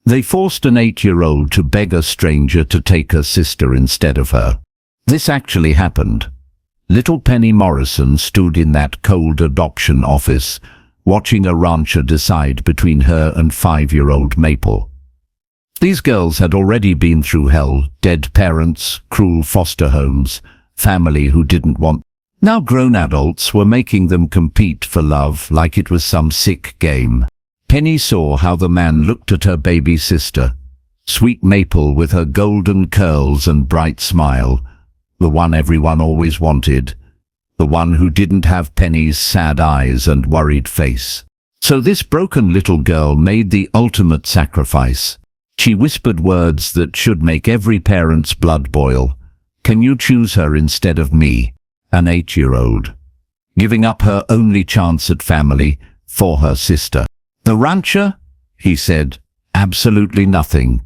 They forced an 8-year-old to beg a stranger to take her sister instead of her. This actually happened. Little Penny Morrison stood in that cold adoption office, watching a rancher decide between her and 5-year-old Maple. These girls had already been through hell: dead parents, cruel foster homes, family who didn't want. Now grown adults were making them compete for love like it was some sick game. Penny saw how the man looked at her baby sister, sweet Maple with her golden curls and bright smile, the one everyone always wanted, the one who didn't have Penny's sad eyes and worried face. So this broken little girl made the ultimate sacrifice. She whispered words that should make every parent's blood boil. Can you choose her instead of me, an 8-year-old? Giving up her only chance at family for her sister. The rancher, he said, absolutely nothing.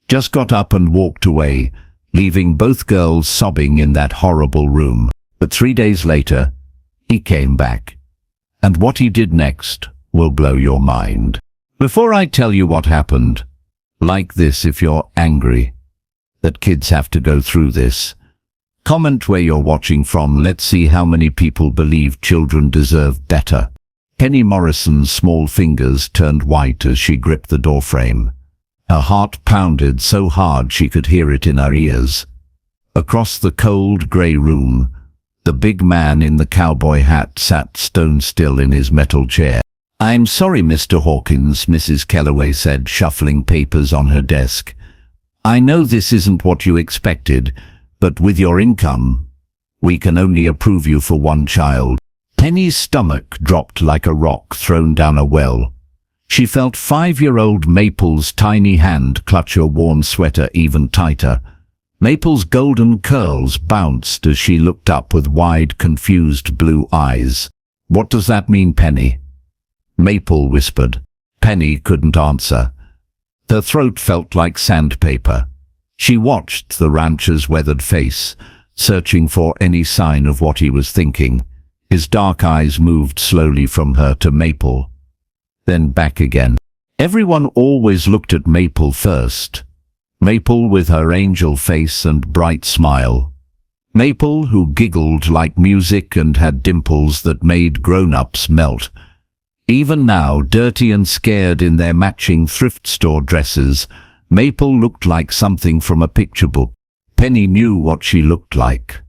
Just got up and walked away, leaving both girls sobbing in that horrible room. But 3 days later, he came back. And what he did next will blow your mind. Before I tell you what happened, like this if you're angry that kids have to go through this. Comment where you're watching from. Let's see how many people believe children deserve better. Penny Morrison's small fingers turned white as she gripped the doorframe. Her heart pounded so hard she could hear it in her ears. Across the cold grey room, the big man in the cowboy hat sat stone still in his metal chair. "I'm sorry, Mr. Hawkins," Mrs. Kellaway said, shuffling papers on her desk. "I know this isn't what you expected, but with your income, we can only approve you for one child." Penny's stomach dropped like a rock thrown down a well. She felt 5-year-old Maple's tiny hand clutch her worn sweater even tighter. Maple's golden curls bounced as she looked up with wide, confused blue eyes. "What does that mean, Penny?" Maple whispered. Penny couldn't answer. Her throat felt like sandpaper. She watched the rancher's weathered face, searching for any sign of what he was thinking. His dark eyes moved slowly from her to Maple, then back again. Everyone always looked at Maple first. Maple with her angel face and bright smile. Maple who giggled like music and had dimples that made grown-ups melt. Even now, dirty and scared in their matching thrift store dresses, Maple looked like something from a picture book. Penny knew what she looked like.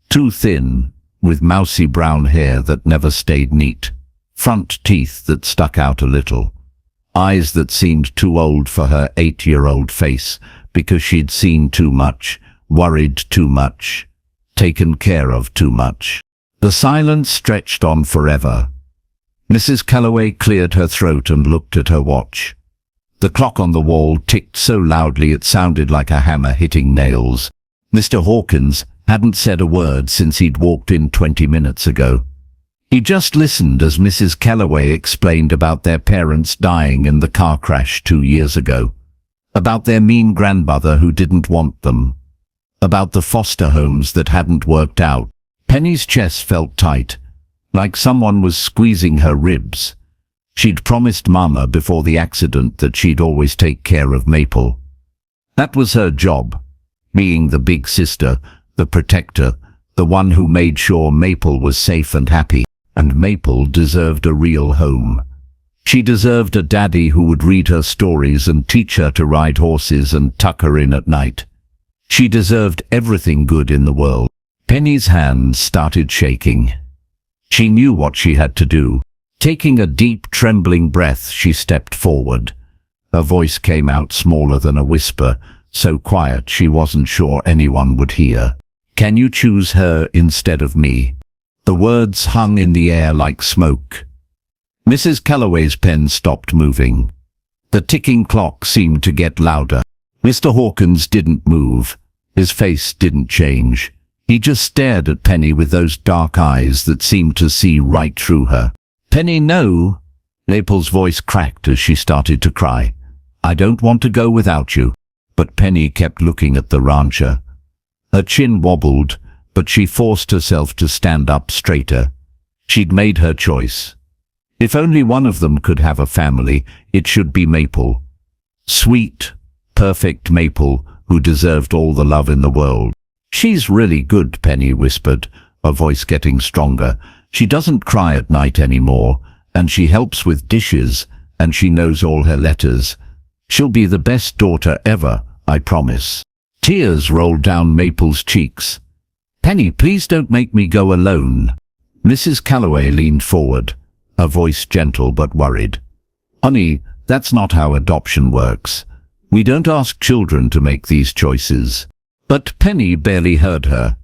Too thin, with mousy brown hair that never stayed neat, front teeth that stuck out a little, eyes that seemed too old for her 8-year-old face because she'd seen too much, worried too much, taken care of too much. The silence stretched on forever. Mrs. Calloway cleared her throat and looked at her watch. The clock on the wall ticked so loudly it sounded like a hammer hitting nails. Mr. Hawkins hadn't said a word since he'd walked in 20 minutes ago. He just listened as Mrs. Calloway explained about their parents dying in the car crash 2 years ago, about their mean grandmother who didn't want them, about the foster homes that hadn't worked out. Penny's chest felt tight, like someone was squeezing her ribs. She'd promised Mama before the accident that she'd always take care of Maple. That was her job, being the big sister, the protector, the one who made sure Maple was safe and happy. And Maple deserved a real home. She deserved a daddy who would read her stories and teach her to ride horses and tuck her in at night. She deserved everything good in the world. Penny's hands started shaking. She knew what she had to do. Taking a deep, trembling breath, she stepped forward. Her voice came out smaller than a whisper, so quiet she wasn't sure anyone would hear. "Can you choose her instead of me?" The words hung in the air like smoke. Mrs. Calloway's pen stopped moving. The ticking clock seemed to get louder. Mr. Hawkins didn't move. His face didn't change. He just stared at Penny with those dark eyes that seemed to see right through her. "Penny, no!" Maple's voice cracked as she started to cry. "I don't want to go without you." But Penny kept looking at the rancher. Her chin wobbled, but she forced herself to stand up straighter. She'd made her choice. If only one of them could have a family, it should be Maple. Sweet, perfect Maple, who deserved all the love in the world. She's really good, Penny whispered, her voice getting stronger. She doesn't cry at night anymore, and she helps with dishes, and she knows all her letters. She'll be the best daughter ever, I promise. Tears rolled down Maple's cheeks. Penny, please don't make me go alone. Mrs. Calloway leaned forward, her voice gentle but worried. Honey, that's not how adoption works. We don't ask children to make these choices. But Penny barely heard her.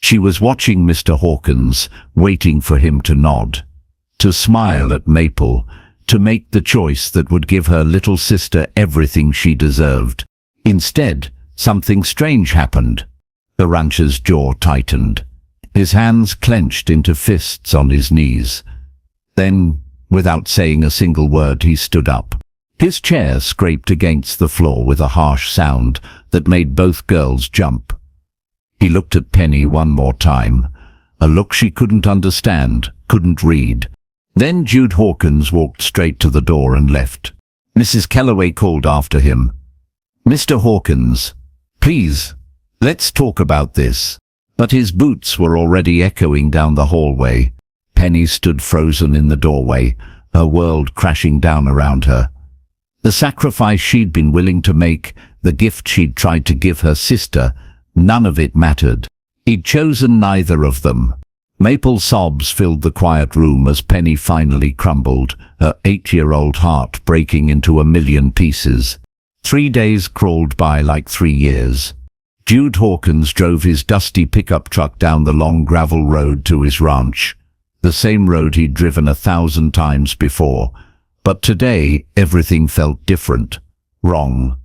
She was watching Mr. Hawkins, waiting for him to nod, to smile at Maple, to make the choice that would give her little sister everything she deserved. Instead, something strange happened. The rancher's jaw tightened. His hands clenched into fists on his knees. Then, without saying a single word, he stood up. His chair scraped against the floor with a harsh sound that made both girls jump. He looked at Penny one more time, a look she couldn't understand, couldn't read. Then Jude Hawkins walked straight to the door and left. Mrs. Calloway called after him. Mr. Hawkins, please, let's talk about this. But his boots were already echoing down the hallway. Penny stood frozen in the doorway, her world crashing down around her. The sacrifice she'd been willing to make, the gift she'd tried to give her sister, none of it mattered. He'd chosen neither of them. Maple's sobs filled the quiet room as Penny finally crumbled, her 8-year-old heart breaking into a million pieces. 3 days crawled by like 3 years. Jude Hawkins drove his dusty pickup truck down the long gravel road to his ranch, the same road he'd driven 1,000 times before. But today, everything felt different, wrong,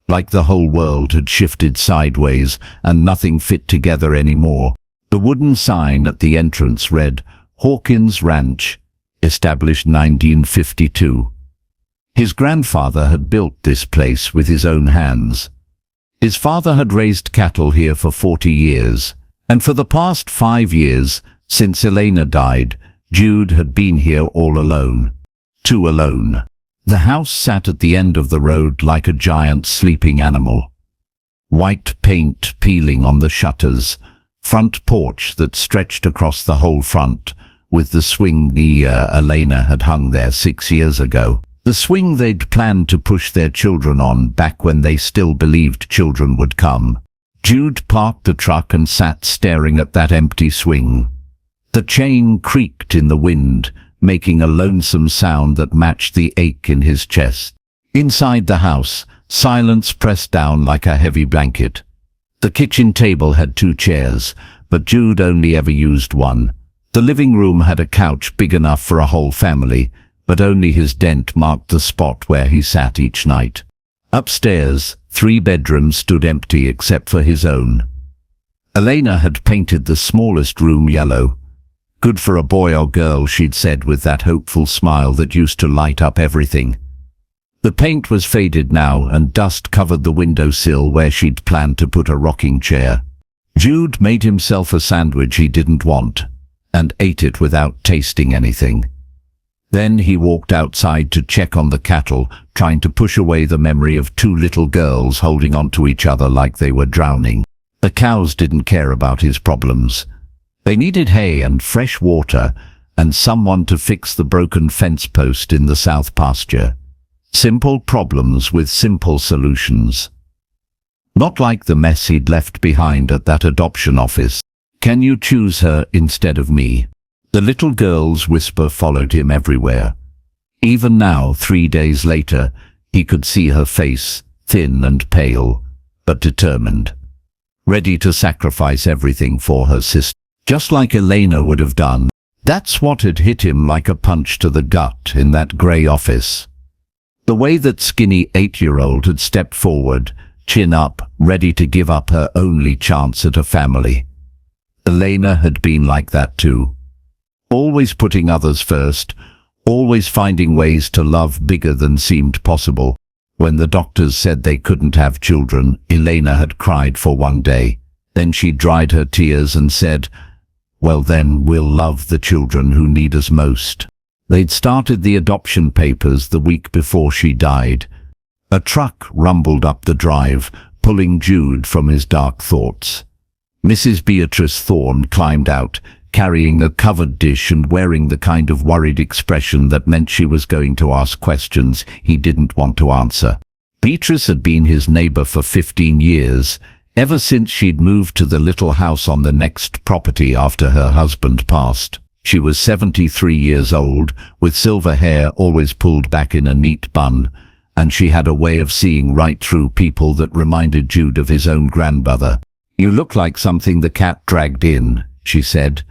like the whole world had shifted sideways and nothing fit together anymore. The wooden sign at the entrance read, Hawkins Ranch, established 1952. His grandfather had built this place with his own hands. His father had raised cattle here for 40 years, and for the past 5 years, since Elena died, Jude had been here all alone. Too alone. The house sat at the end of the road like a giant sleeping animal. White paint peeling on the shutters, front porch that stretched across the whole front, with the swing Elena had hung there 6 years ago. The swing they'd planned to push their children on back when they still believed children would come. Jude parked the truck and sat staring at that empty swing. The chain creaked in the wind, making a lonesome sound that matched the ache in his chest. Inside the house, silence pressed down like a heavy blanket. The kitchen table had 2 chairs, but Jude only ever used one. The living room had a couch big enough for a whole family, but only his dent marked the spot where he sat each night. Upstairs, 3 bedrooms stood empty except for his own. Elena had painted the smallest room yellow. Good for a boy or girl, she'd said with that hopeful smile that used to light up everything. The paint was faded now and dust covered the windowsill where she'd planned to put a rocking chair. Jude made himself a sandwich he didn't want, and ate it without tasting anything. Then he walked outside to check on the cattle, trying to push away the memory of 2 little girls holding onto each other like they were drowning. The cows didn't care about his problems. They needed hay and fresh water, and someone to fix the broken fence post in the south pasture. Simple problems with simple solutions. Not like the mess he'd left behind at that adoption office. Can you choose her instead of me? The little girl's whisper followed him everywhere. Even now, 3 days later, he could see her face, thin and pale, but determined. Ready to sacrifice everything for her sister. Just like Elena would have done. That's what had hit him like a punch to the gut in that grey office. The way that skinny 8-year-old had stepped forward, chin up, ready to give up her only chance at a family. Elena had been like that too. Always putting others first, always finding ways to love bigger than seemed possible. When the doctors said they couldn't have children, Elena had cried for 1 day. Then she dried her tears and said, "Well then, we'll love the children who need us most." They'd started the adoption papers the week before she died. A truck rumbled up the drive, pulling Jude from his dark thoughts. Mrs. Beatrice Thorne climbed out, carrying a covered dish and wearing the kind of worried expression that meant she was going to ask questions he didn't want to answer. Beatrice had been his neighbor for 15 years, ever since she'd moved to the little house on the next property after her husband passed. She was 73 years old, with silver hair always pulled back in a neat bun, and she had a way of seeing right through people that reminded Jude of his own grandmother. "You look like something the cat dragged in," she said,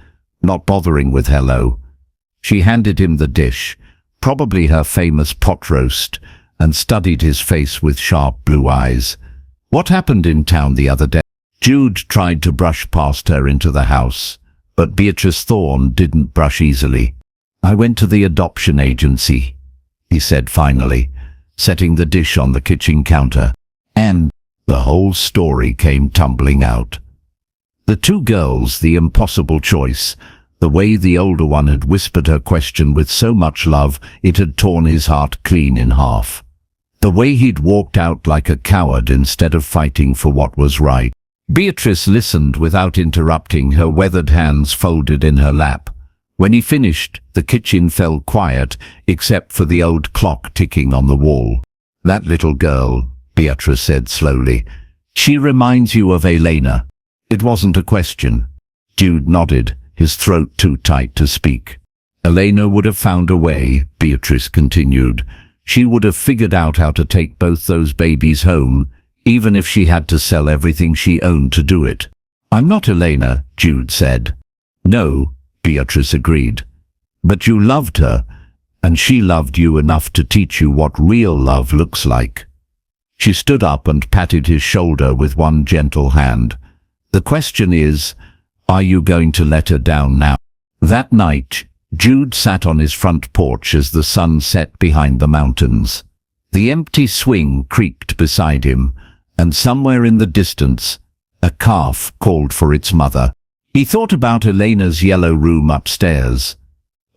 not bothering with hello. She handed him the dish, probably her famous pot roast, and studied his face with sharp blue eyes. "What happened in town the other day?" Jude tried to brush past her into the house, but Beatrice Thorne didn't brush easily. "I went to the adoption agency," he said finally, setting the dish on the kitchen counter. And the whole story came tumbling out. The two girls, the impossible choice, the way the older one had whispered her question with so much love it had torn his heart clean in half. The way he'd walked out like a coward instead of fighting for what was right. Beatrice listened without interrupting, her weathered hands folded in her lap. When he finished, the kitchen fell quiet, except for the old clock ticking on the wall. "That little girl," Beatrice said slowly. "She reminds you of Elena." It wasn't a question. Jude nodded, his throat too tight to speak. "Elena would have found a way," Beatrice continued. "She would have figured out how to take both those babies home, even if she had to sell everything she owned to do it." "I'm not Elena," Jude said. "No," Beatrice agreed. "But you loved her, and she loved you enough to teach you what real love looks like." She stood up and patted his shoulder with one gentle hand. "The question is, are you going to let her down now?" That night, Jude sat on his front porch as the sun set behind the mountains. The empty swing creaked beside him, and somewhere in the distance, a calf called for its mother. He thought about Elena's yellow room upstairs,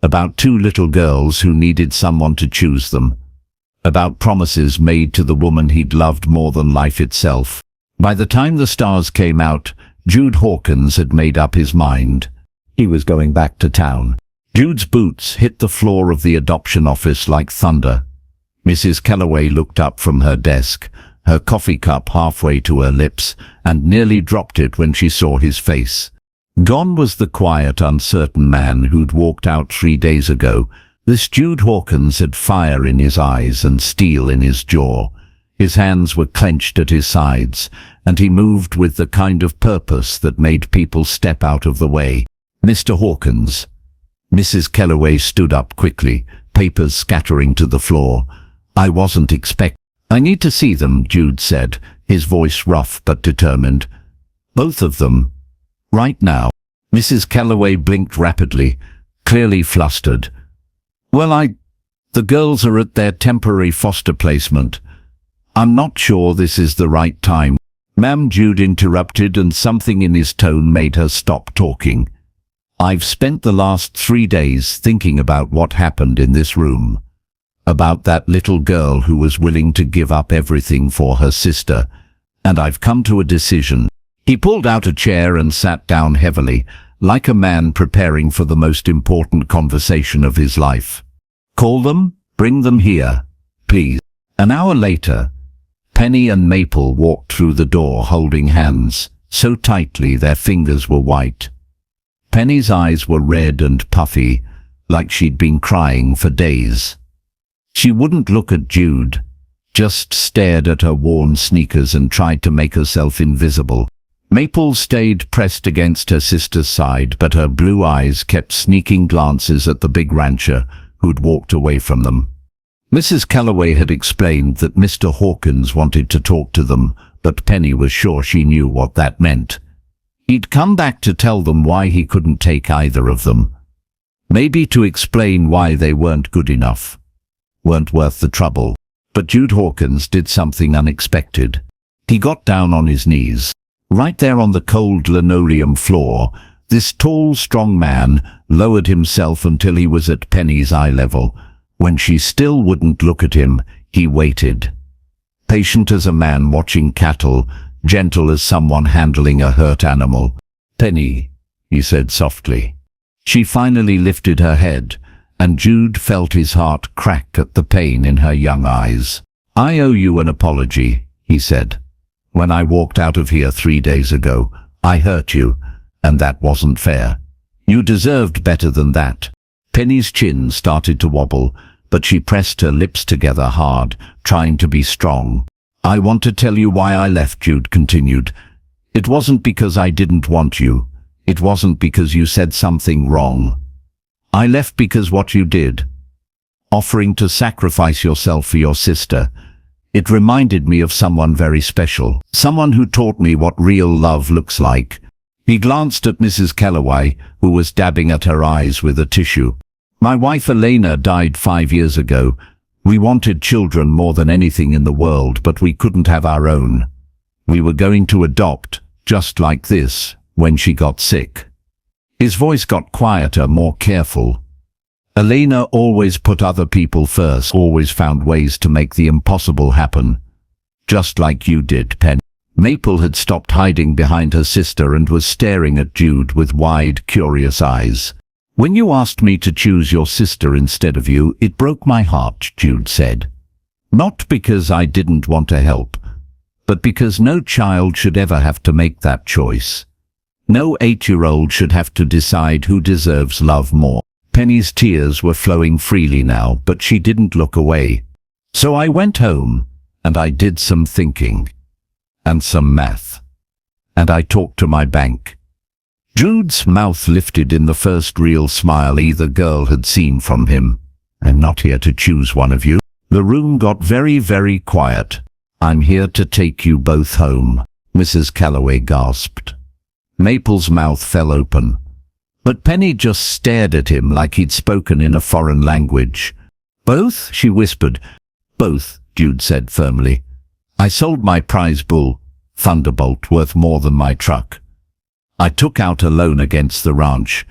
about two little girls who needed someone to choose them, about promises made to the woman he'd loved more than life itself. By the time the stars came out, Jude Hawkins had made up his mind. He was going back to town. Jude's boots hit the floor of the adoption office like thunder. Mrs. Kellaway looked up from her desk, her coffee cup halfway to her lips, and nearly dropped it when she saw his face. Gone was the quiet, uncertain man who'd walked out 3 days ago. This Jude Hawkins had fire in his eyes and steel in his jaw. His hands were clenched at his sides, and he moved with the kind of purpose that made people step out of the way. "Mr. Hawkins." Mrs. Kellaway stood up quickly, papers scattering to the floor. "I wasn't expecting." "I need to see them," Jude said, his voice rough but determined. "Both of them. Right now." Mrs. Kellaway blinked rapidly, clearly flustered. "Well, the girls are at their temporary foster placement. I'm not sure this is the right time." "Ma'am," Jude interrupted, and something in his tone made her stop talking. "I've spent the last 3 days thinking about what happened in this room. About that little girl who was willing to give up everything for her sister, and I've come to a decision." He pulled out a chair and sat down heavily, like a man preparing for the most important conversation of his life. "Call them, bring them here, please." An hour later, Penny and Maple walked through the door holding hands, so tightly their fingers were white. Penny's eyes were red and puffy, like she'd been crying for days. She wouldn't look at Jude, just stared at her worn sneakers and tried to make herself invisible. Maple stayed pressed against her sister's side, but her blue eyes kept sneaking glances at the big rancher, who'd walked away from them. Mrs. Kellaway had explained that Mr. Hawkins wanted to talk to them, but Penny was sure she knew what that meant. He'd come back to tell them why he couldn't take either of them. Maybe to explain why they weren't good enough, weren't worth the trouble. But Jude Hawkins did something unexpected. He got down on his knees. Right there on the cold linoleum floor, this tall, strong man lowered himself until he was at Penny's eye level. When she still wouldn't look at him, he waited. patient as a man watching cattle, gentle as someone handling a hurt animal. "Penny," he said softly. She finally lifted her head, and Jude felt his heart crack at the pain in her young eyes. "I owe you an apology," he said. "When I walked out of here 3 days ago, I hurt you, and that wasn't fair. You deserved better than that." Penny's chin started to wobble, but she pressed her lips together hard, trying to be strong. "I want to tell you why I left," Jude continued. "It wasn't because I didn't want you. It wasn't because you said something wrong. I left because what you did, offering to sacrifice yourself for your sister, it reminded me of someone very special, someone who taught me what real love looks like." He glanced at Mrs. Calloway, who was dabbing at her eyes with a tissue. "My wife Elena died 5 years ago. We wanted children more than anything in the world, but we couldn't have our own. We were going to adopt, just like this, when she got sick." His voice got quieter, more careful. "Elena always put other people first, always found ways to make the impossible happen. Just like you did, Penny." Maple had stopped hiding behind her sister and was staring at Jude with wide, curious eyes. "When you asked me to choose your sister instead of you, it broke my heart," Jude said. "Not because I didn't want to help, but because no child should ever have to make that choice. No 8-year-old should have to decide who deserves love more." Penny's tears were flowing freely now, but she didn't look away. "So I went home, and I did some thinking, and some math, and I talked to my bank." Jude's mouth lifted in the first real smile either girl had seen from him. "I'm not here to choose one of you." The room got very, very quiet. "I'm here to take you both home," Mrs. Calloway gasped. Maple's mouth fell open, but Penny just stared at him like he'd spoken in a foreign language. "Both?" she whispered. "Both," Jude said firmly. "I sold my prize bull, Thunderbolt, worth more than my truck. I took out a loan against the ranch.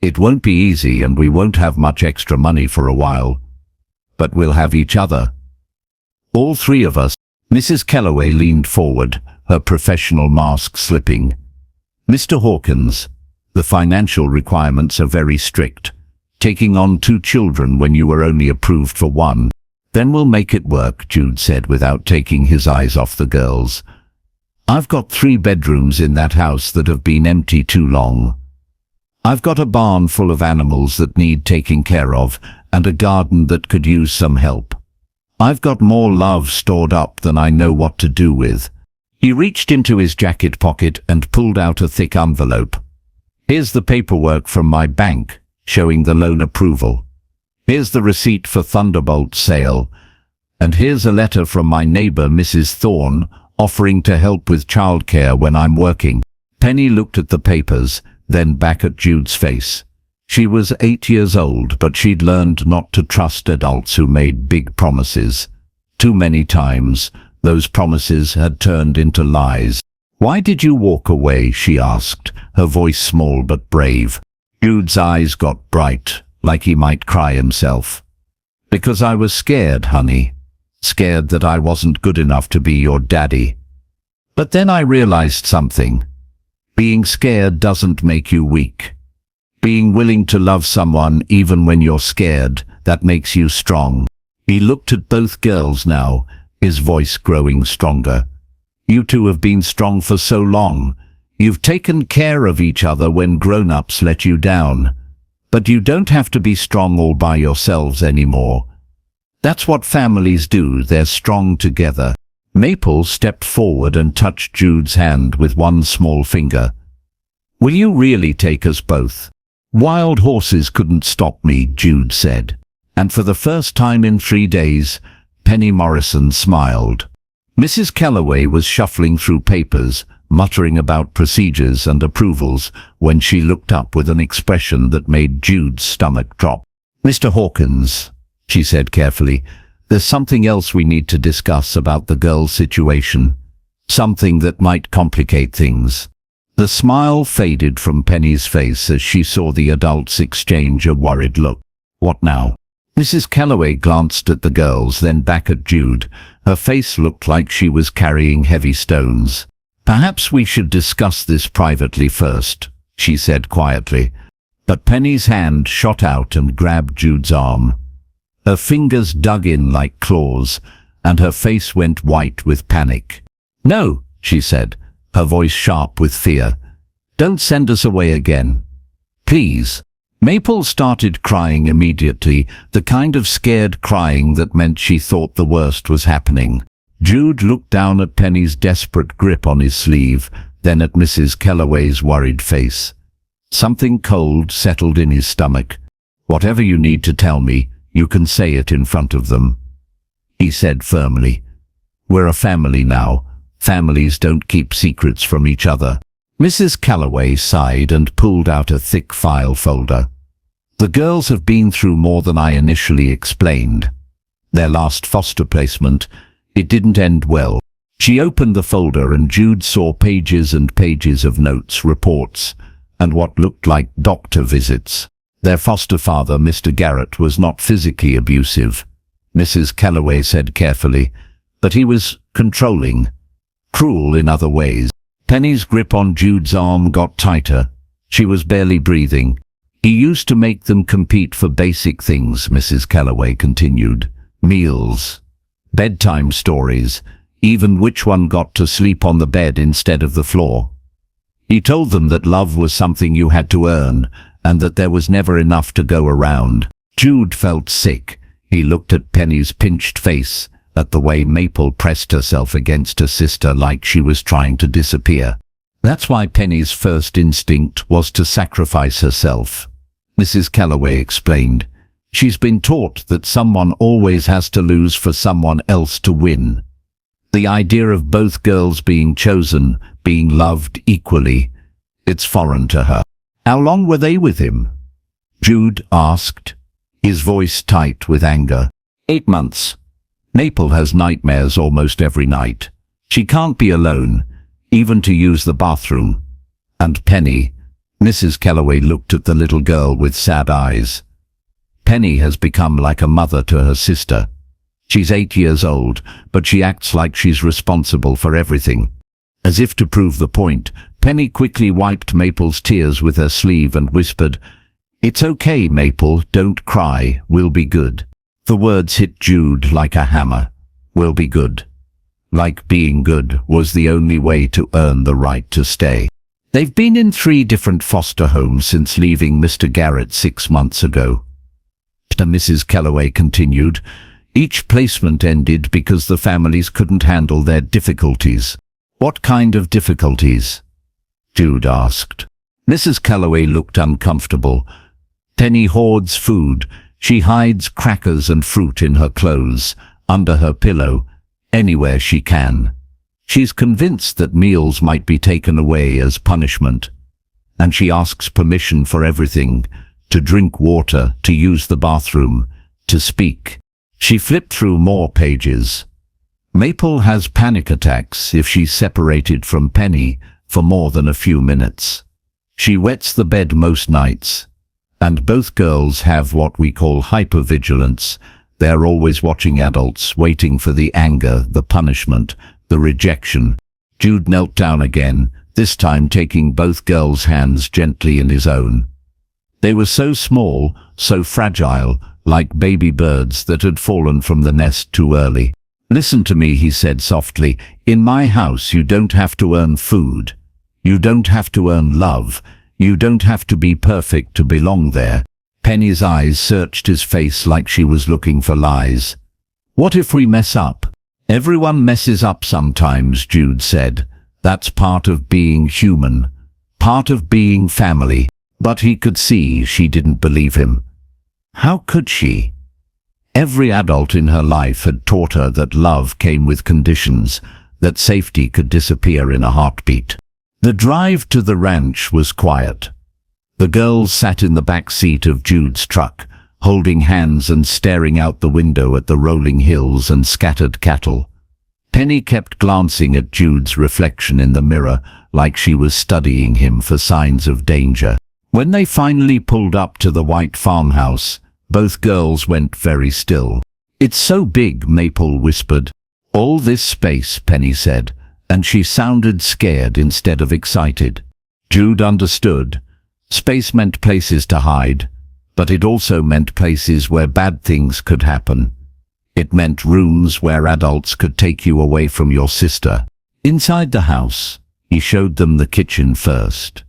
It won't be easy and we won't have much extra money for a while, but we'll have each other. All 3 of us." Mrs. Calloway leaned forward, her professional mask slipping. "Mr. Hawkins, the financial requirements are very strict. Taking on 2 children when you were only approved for 1. "Then we'll make it work," Jude said without taking his eyes off the girls. "I've got 3 bedrooms in that house that have been empty too long. I've got a barn full of animals that need taking care of, and a garden that could use some help. I've got more love stored up than I know what to do with." He reached into his jacket pocket and pulled out a thick envelope. "Here's the paperwork from my bank, showing the loan approval. Here's the receipt for Thunderbolt's sale. And here's a letter from my neighbor, Mrs. Thorne, offering to help with childcare when I'm working." Penny looked at the papers, then back at Jude's face. She was 8 years old, but she'd learned not to trust adults who made big promises. Too many times, those promises had turned into lies. "Why did you walk away?" she asked, her voice small but brave. Jude's eyes got bright, like he might cry himself. "Because I was scared, honey. Scared that I wasn't good enough to be your daddy. But then I realized something. Being scared doesn't make you weak. Being willing to love someone even when you're scared, that makes you strong." He looked at both girls now, his voice growing stronger. "You two have been strong for so long. You've taken care of each other when grown-ups let you down. But you don't have to be strong all by yourselves anymore. That's what families do, they're strong together." Maple stepped forward and touched Jude's hand with one small finger. "Will you really take us both?" "Wild horses couldn't stop me," Jude said. And for the first time in 3 days, Penny Morrison smiled. Mrs. Calloway was shuffling through papers, muttering about procedures and approvals, when she looked up with an expression that made Jude's stomach drop. "Mr. Hawkins," she said carefully, "there's something else we need to discuss about the girl's situation. Something that might complicate things." The smile faded from Penny's face as she saw the adults exchange a worried look. "What now?" Mrs. Calloway glanced at the girls, then back at Jude. Her face looked like she was carrying heavy stones. "Perhaps we should discuss this privately first," she said quietly. But Penny's hand shot out and grabbed Jude's arm. Her fingers dug in like claws, and her face went white with panic. "No," she said, her voice sharp with fear. "Don't send us away again. Please." Maple started crying immediately, the kind of scared crying that meant she thought the worst was happening. Jude looked down at Penny's desperate grip on his sleeve, then at Mrs. Calloway's worried face. Something cold settled in his stomach. "Whatever you need to tell me, you can say it in front of them," he said firmly. "We're a family now. Families don't keep secrets from each other." Mrs. Calloway sighed and pulled out a thick file folder. "The girls have been through more than I initially explained. Their last foster placement, it didn't end well." She opened the folder and Jude saw pages and pages of notes, reports, and what looked like doctor visits. Their foster father, Mr. Garrett, was not physically abusive, Mrs. Calloway said carefully, but he was controlling, cruel in other ways. Penny's grip on Jude's arm got tighter. She was barely breathing. "He used to make them compete for basic things," Mrs. Calloway continued. "Meals, bedtime stories, even which one got to sleep on the bed instead of the floor. He told them that love was something you had to earn, and that there was never enough to go around." Jude felt sick. He looked at Penny's pinched face, at the way Maple pressed herself against her sister like she was trying to disappear. "That's why Penny's first instinct was to sacrifice herself," Mrs. Calloway explained. "She's been taught that someone always has to lose for someone else to win. The idea of both girls being chosen, being loved equally, it's foreign to her." "How long were they with him?" Jude asked, his voice tight with anger. 8 months. Maple has nightmares almost every night. She can't be alone, even to use the bathroom. And Penny," Mrs. Calloway looked at the little girl with sad eyes. "Penny has become like a mother to her sister. She's 8 years old, but she acts like she's responsible for everything." As if to prove the point, Penny quickly wiped Maple's tears with her sleeve and whispered, "It's okay, Maple, don't cry, we'll be good." The words hit Jude like a hammer. "We'll be good." Like being good was the only way to earn the right to stay. "They've been in 3 different foster homes since leaving Mr. Garrett 6 months ago," Mrs. Calloway continued. "Each placement ended because the families couldn't handle their difficulties." "What kind of difficulties?" Jude asked. Mrs. Calloway looked uncomfortable. "Penny hoards food. She hides crackers and fruit in her clothes, under her pillow, anywhere she can. She's convinced that meals might be taken away as punishment. And she asks permission for everything, to drink water, to use the bathroom, to speak." She flipped through more pages. "Maple has panic attacks if she's separated from Penny for more than a few minutes. She wets the bed most nights. And both girls have what we call hypervigilance. They're always watching adults, waiting for the anger, the punishment, the rejection." Jude knelt down again, this time taking both girls' hands gently in his own. They were so small, so fragile, like baby birds that had fallen from the nest too early. "Listen to me," he said softly. "In my house you don't have to earn food. You don't have to earn love. You don't have to be perfect to belong there." Penny's eyes searched his face like she was looking for lies. "What if we mess up?" "Everyone messes up sometimes," Jude said. "That's part of being human, part of being family." But he could see she didn't believe him. How could she? Every adult in her life had taught her that love came with conditions, that safety could disappear in a heartbeat. The drive to the ranch was quiet. The girls sat in the back seat of Jude's truck, holding hands and staring out the window at the rolling hills and scattered cattle. Penny kept glancing at Jude's reflection in the mirror, like she was studying him for signs of danger. When they finally pulled up to the white farmhouse, Both girls went very still. "It's so big," Maple whispered. "All this space," Penny said, and she sounded scared instead of excited. Jude understood. Space meant places to hide, but it also meant places where bad things could happen. It meant rooms where adults could take you away from your sister. Inside the house, he showed them the kitchen first.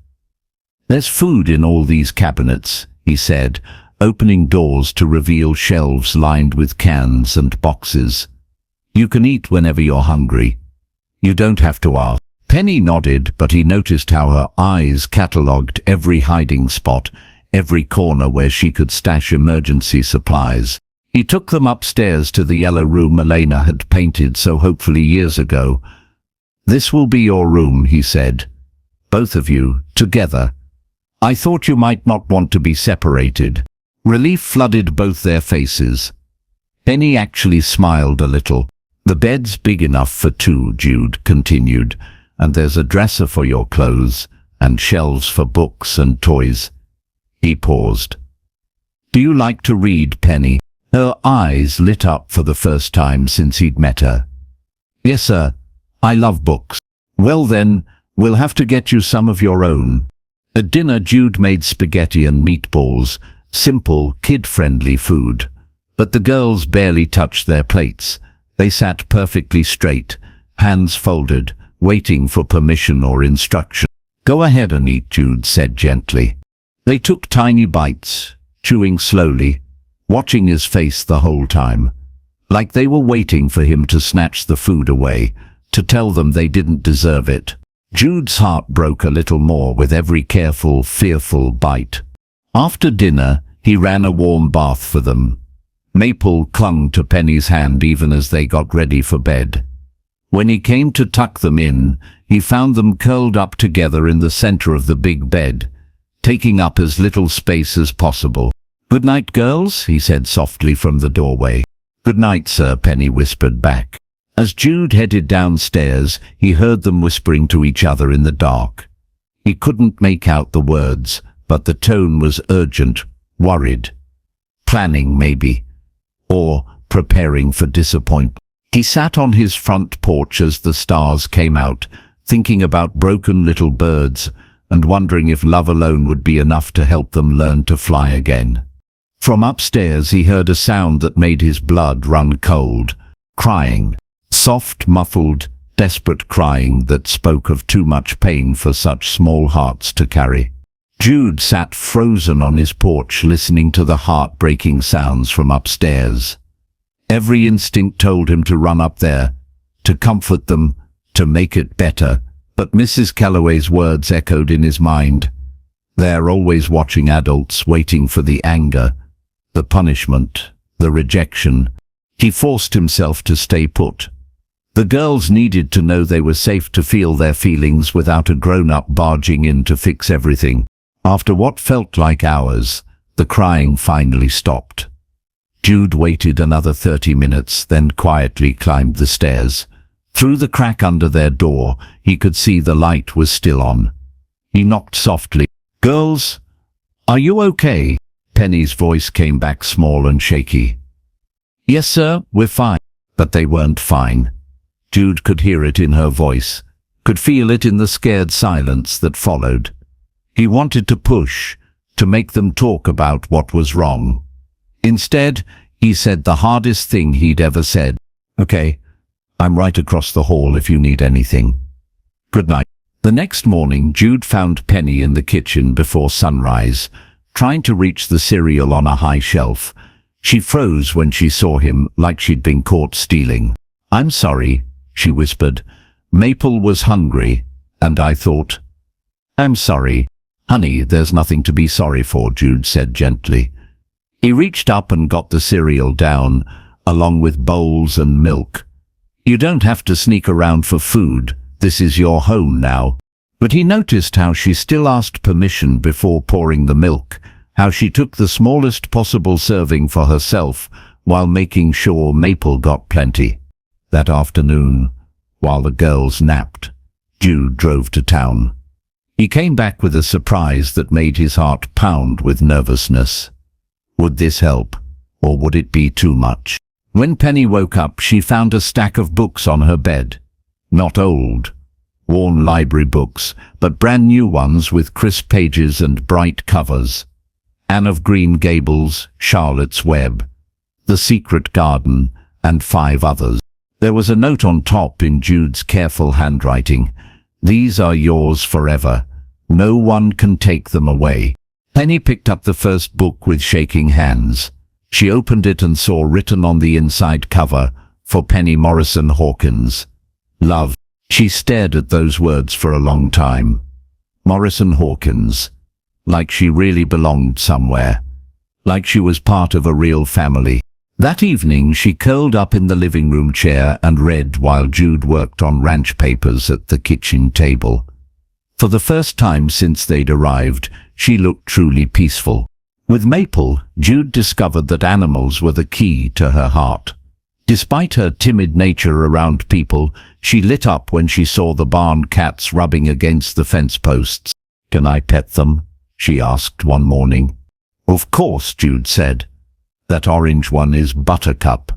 "There's food in all these cabinets," he said, opening doors to reveal shelves lined with cans and boxes. "You can eat whenever you're hungry. You don't have to ask." Penny nodded, but he noticed how her eyes catalogued every hiding spot, every corner where she could stash emergency supplies. He took them upstairs to the yellow room Elena had painted so hopefully years ago. "This will be your room," he said. "Both of you, together. I thought you might not want to be separated." Relief flooded both their faces. Penny actually smiled a little. "The bed's big enough for two," Jude continued, "and there's a dresser for your clothes, and shelves for books and toys." He paused. "Do you like to read, Penny?" Her eyes lit up for the first time since he'd met her. "Yes, sir. I love books." "Well then, we'll have to get you some of your own." At dinner, Jude made spaghetti and meatballs, simple, kid-friendly food. But the girls barely touched their plates. They sat perfectly straight, hands folded, waiting for permission or instruction. "Go ahead and eat," Jude said gently. They took tiny bites, chewing slowly, watching his face the whole time, like they were waiting for him to snatch the food away, to tell them they didn't deserve it. Jude's heart broke a little more with every careful, fearful bite. After dinner, he ran a warm bath for them. Maple clung to Penny's hand even as they got ready for bed. When he came to tuck them in, he found them curled up together in the center of the big bed, taking up as little space as possible. "Good night, girls," he said softly from the doorway. "Good night, sir," Penny whispered back. As Jude headed downstairs, he heard them whispering to each other in the dark. He couldn't make out the words, but the tone was urgent, worried. Planning, maybe. Or preparing for disappointment. He sat on his front porch as the stars came out, thinking about broken little birds and wondering if love alone would be enough to help them learn to fly again. From upstairs he heard a sound that made his blood run cold. Crying. Soft, muffled, desperate crying that spoke of too much pain for such small hearts to carry. Jude sat frozen on his porch listening to the heart-breaking sounds from upstairs. Every instinct told him to run up there, to comfort them, to make it better, but Mrs. Calloway's words echoed in his mind. They're always watching adults, waiting for the anger, the punishment, the rejection. He forced himself to stay put. The girls needed to know they were safe to feel their feelings without a grown-up barging in to fix everything. After what felt like hours, the crying finally stopped. Jude waited another 30 minutes, then quietly climbed the stairs. Through the crack under their door, he could see the light was still on. He knocked softly. "Girls, are you okay?" Penny's voice came back small and shaky. "Yes, sir, we're fine." But they weren't fine. Jude could hear it in her voice, could feel it in the scared silence that followed. He wanted to push, to make them talk about what was wrong. Instead, he said the hardest thing he'd ever said. "Okay, I'm right across the hall if you need anything. Good night." The next morning, Jude found Penny in the kitchen before sunrise, trying to reach the cereal on a high shelf. She froze when she saw him, like she'd been caught stealing. "I'm sorry," she whispered. "Maple was hungry, and I thought." "I'm sorry. Honey, there's nothing to be sorry for," Jude said gently. He reached up and got the cereal down, along with bowls and milk. "You don't have to sneak around for food. This is your home now." But he noticed how she still asked permission before pouring the milk, how she took the smallest possible serving for herself while making sure Maple got plenty. That afternoon, while the girls napped, Jude drove to town. He came back with a surprise that made his heart pound with nervousness. Would this help, or would it be too much? When Penny woke up, she found a stack of books on her bed. Not old, worn library books, but brand new ones with crisp pages and bright covers. Anne of Green Gables, Charlotte's Web, The Secret Garden, and 5 others. There was a note on top in Jude's careful handwriting. These are yours forever. No one can take them away. Penny picked up the first book with shaking hands. She opened it and saw written on the inside cover, "For Penny Morrison Hawkins. Love." She stared at those words for a long time. Morrison Hawkins. Like she really belonged somewhere. Like she was part of a real family. That evening she curled up in the living room chair and read while Jude worked on ranch papers at the kitchen table. For the first time since they'd arrived, she looked truly peaceful. With Maple, Jude discovered that animals were the key to her heart. Despite her timid nature around people, she lit up when she saw the barn cats rubbing against the fence posts. "Can I pet them?" she asked one morning. "Of course," Jude said. "That orange one is Buttercup.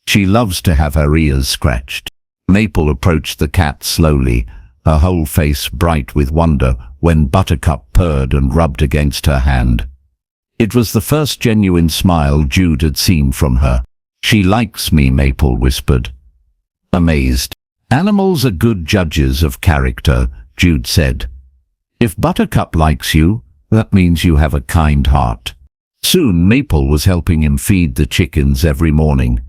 She loves to have her ears scratched." Maple approached the cat slowly, her whole face bright with wonder when Buttercup purred and rubbed against her hand. It was the first genuine smile Jude had seen from her. "She likes me," Maple whispered. Amazed. "Animals are good judges of character," Jude said. "If Buttercup likes you, that means you have a kind heart." Soon Maple was helping him feed the chickens every morning.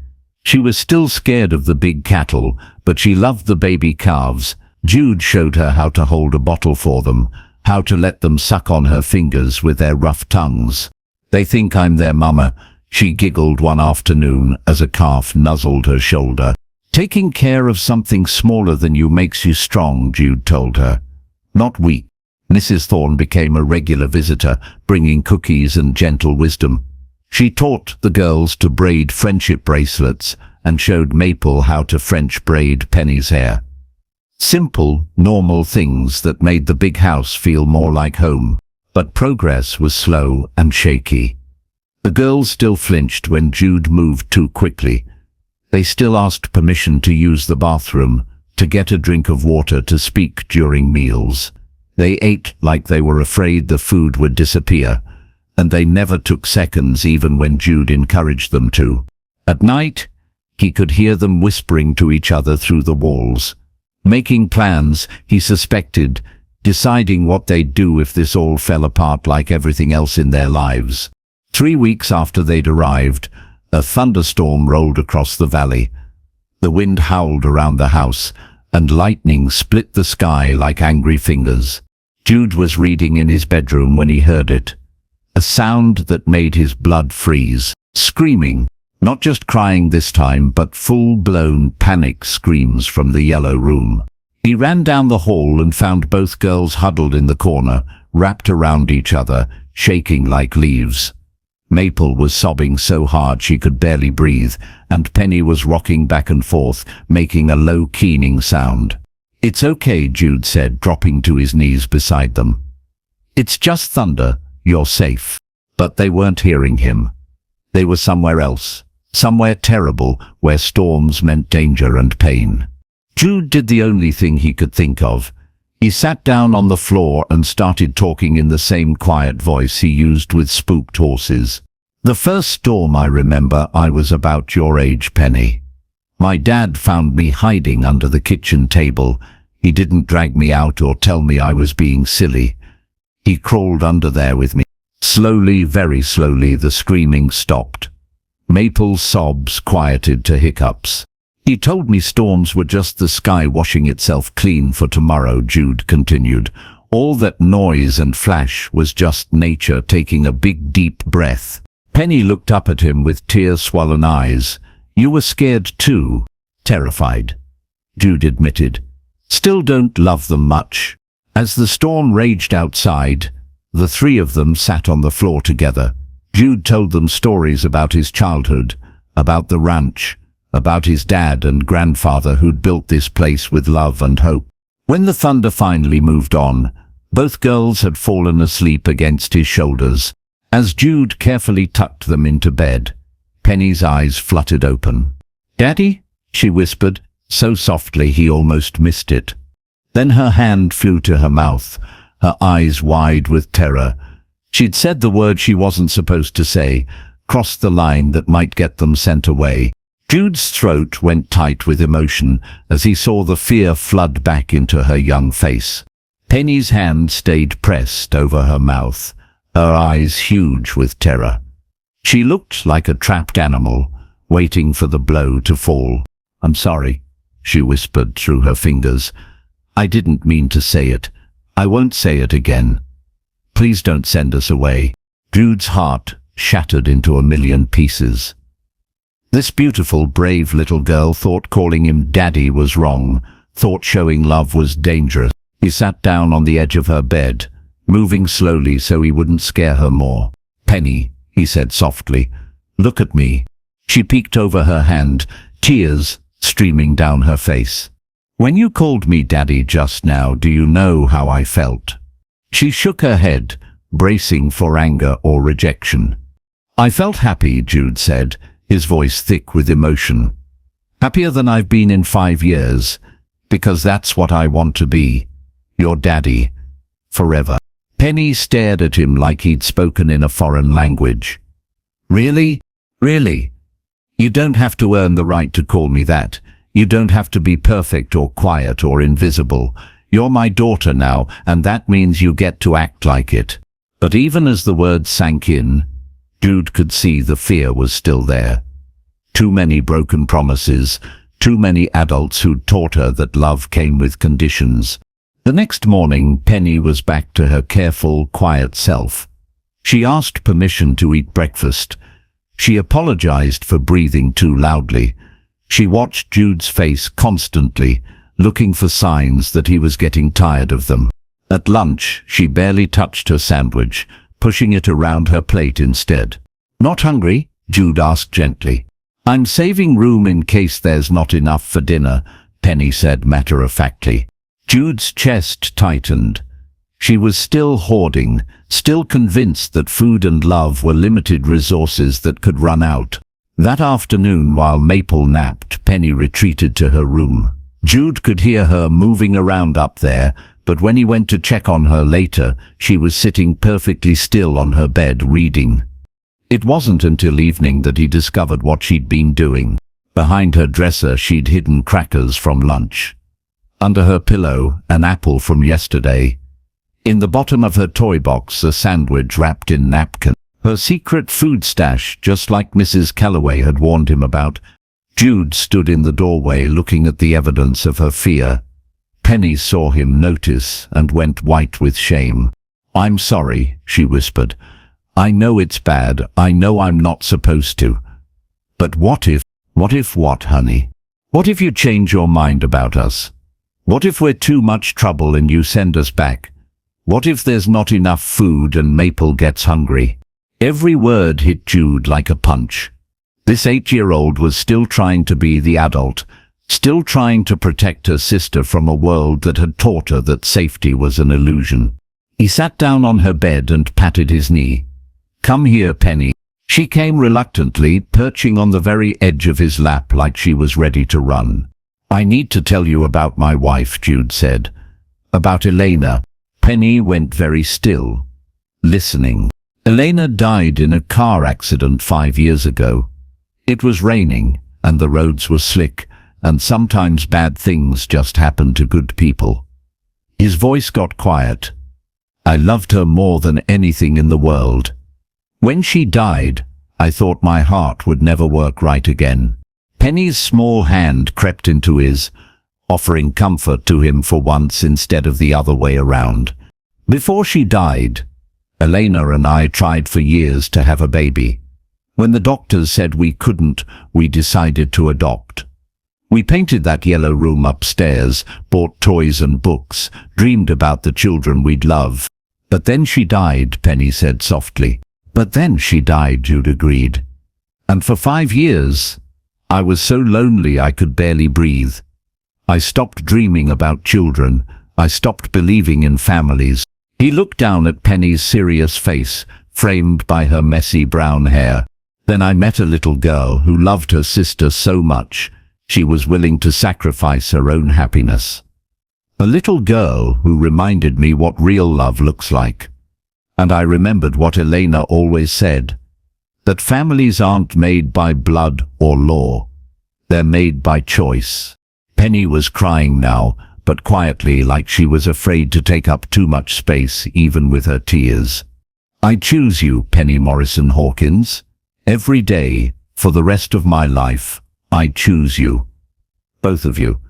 She was still scared of the big cattle, but she loved the baby calves. Jude showed her how to hold a bottle for them, how to let them suck on her fingers with their rough tongues. "They think I'm their mama," she giggled one afternoon as a calf nuzzled her shoulder. "Taking care of something smaller than you makes you strong," Jude told her. "Not weak." Mrs. Thorne became a regular visitor, bringing cookies and gentle wisdom. She taught the girls to braid friendship bracelets and showed Maple how to French braid Penny's hair. Simple, normal things that made the big house feel more like home. But progress was slow and shaky. The girls still flinched when Jude moved too quickly. They still asked permission to use the bathroom, to get a drink of water, to speak during meals. They ate like they were afraid the food would disappear, and they never took seconds even when Jude encouraged them to. At night, he could hear them whispering to each other through the walls. Making plans, he suspected, deciding what they'd do if this all fell apart like everything else in their lives. 3 weeks after they'd arrived, a thunderstorm rolled across the valley. The wind howled around the house, and lightning split the sky like angry fingers. Jude was reading in his bedroom when he heard it. A sound that made his blood freeze. Screaming. Not just crying this time, but full-blown panic screams from the yellow room. He ran down the hall and found both girls huddled in the corner, wrapped around each other, shaking like leaves. Maple was sobbing so hard she could barely breathe, and Penny was rocking back and forth, making a low keening sound. "It's okay," Jude said, dropping to his knees beside them. "It's just thunder. You're safe." But they weren't hearing him. They were somewhere else, somewhere terrible, where storms meant danger and pain. Jude did the only thing he could think of. He sat down on the floor and started talking in the same quiet voice he used with spooked horses. "The first storm I remember, I was about your age, Penny. My dad found me hiding under the kitchen table. He didn't drag me out or tell me I was being silly. He crawled under there with me." Slowly, very slowly, the screaming stopped. Maple's sobs quieted to hiccups. "He told me storms were just the sky washing itself clean for tomorrow," Jude continued. "All that noise and flash was just nature taking a big deep breath." Penny looked up at him with tear-swollen eyes. "You were scared too?" "Terrified," Jude admitted. "Still don't love them much." As the storm raged outside, the three of them sat on the floor together. Jude told them stories about his childhood, about the ranch, about his dad and grandfather who'd built this place with love and hope. When the thunder finally moved on, both girls had fallen asleep against his shoulders, As Jude carefully tucked them into bed, Penny's eyes fluttered open. "Daddy?" she whispered, so softly he almost missed it. Then her hand flew to her mouth, her eyes wide with terror. She'd said the word she wasn't supposed to say, crossed the line that might get them sent away. Jude's throat went tight with emotion as he saw the fear flood back into her young face. Penny's hand stayed pressed over her mouth, her eyes huge with terror. She looked like a trapped animal, waiting for the blow to fall. "I'm sorry," she whispered through her fingers. "I didn't mean to say it. I won't say it again. Please don't send us away." Jude's heart shattered into a million pieces. This beautiful, brave little girl thought calling him Daddy was wrong, thought showing love was dangerous. He sat down on the edge of her bed, moving slowly so he wouldn't scare her more. "Penny," he said softly, "look at me." She peeked over her hand, tears streaming down her face. "When you called me Daddy just now, do you know how I felt?" She shook her head, bracing for anger or rejection. "I felt happy," Jude said, his voice thick with emotion. "Happier than I've been in 5 years, because that's what I want to be. Your daddy. Forever." Penny stared at him like he'd spoken in a foreign language. "Really? Really? You don't have to earn the right to call me that. You don't have to be perfect or quiet or invisible. You're my daughter now, and that means you get to act like it." But even as the words sank in, Jude could see the fear was still there. Too many broken promises, too many adults who'd taught her that love came with conditions. The next morning, Penny was back to her careful, quiet self. She asked permission to eat breakfast. She apologized for breathing too loudly. She watched Jude's face constantly, looking for signs that he was getting tired of them. At lunch, she barely touched her sandwich, pushing it around her plate instead. "Not hungry?" Jude asked gently. "I'm saving room in case there's not enough for dinner," Penny said matter-of-factly. Jude's chest tightened. She was still hoarding, still convinced that food and love were limited resources that could run out. That afternoon, while Maple napped, Penny retreated to her room. Jude could hear her moving around up there, but when he went to check on her later, she was sitting perfectly still on her bed reading. It wasn't until evening that he discovered what she'd been doing. Behind her dresser, she'd hidden crackers from lunch. Under her pillow, an apple from yesterday. In the bottom of her toy box, a sandwich wrapped in napkin. Her secret food stash, just like Mrs. Calloway had warned him about. Jude stood in the doorway looking at the evidence of her fear. Penny saw him notice and went white with shame. "I'm sorry," she whispered. "I know it's bad. I know I'm not supposed to. But what if what, honey? What if you change your mind about us? What if we're too much trouble and you send us back? What if there's not enough food and Maple gets hungry?" Every word hit Jude like a punch. This 8-year-old was still trying to be the adult, still trying to protect her sister from a world that had taught her that safety was an illusion. He sat down on her bed and patted his knee. "Come here, Penny." She came reluctantly, perching on the very edge of his lap like she was ready to run. "I need to tell you about my wife," Jude said. "About Elena." Penny went very still, listening. Elena died in a car accident 5 years ago. It was raining, and the roads were slick, and sometimes bad things just happen to good people. His voice got quiet. "I loved her more than anything in the world. When she died, I thought my heart would never work right again." Penny's small hand crept into his, offering comfort to him for once instead of the other way around. "Before she died, Elena and I tried for years to have a baby. When the doctors said we couldn't, we decided to adopt. We painted that yellow room upstairs, bought toys and books, dreamed about the children we'd love. But then she died," Penny said softly. "But then she died," Jude agreed. "And for 5 years, I was so lonely I could barely breathe. I stopped dreaming about children. I stopped believing in families." He looked down at Penny's serious face, framed by her messy brown hair. Then I met a little girl who loved her sister so much, she was willing to sacrifice her own happiness. A little girl who reminded me what real love looks like. And I remembered what Elena always said, that families aren't made by blood or law. They're made by choice. Penny was crying now, but quietly, like she was afraid to take up too much space even with her tears. I choose you, Penny Morrison Hawkins. Every day, for the rest of my life, I choose you. Both of you.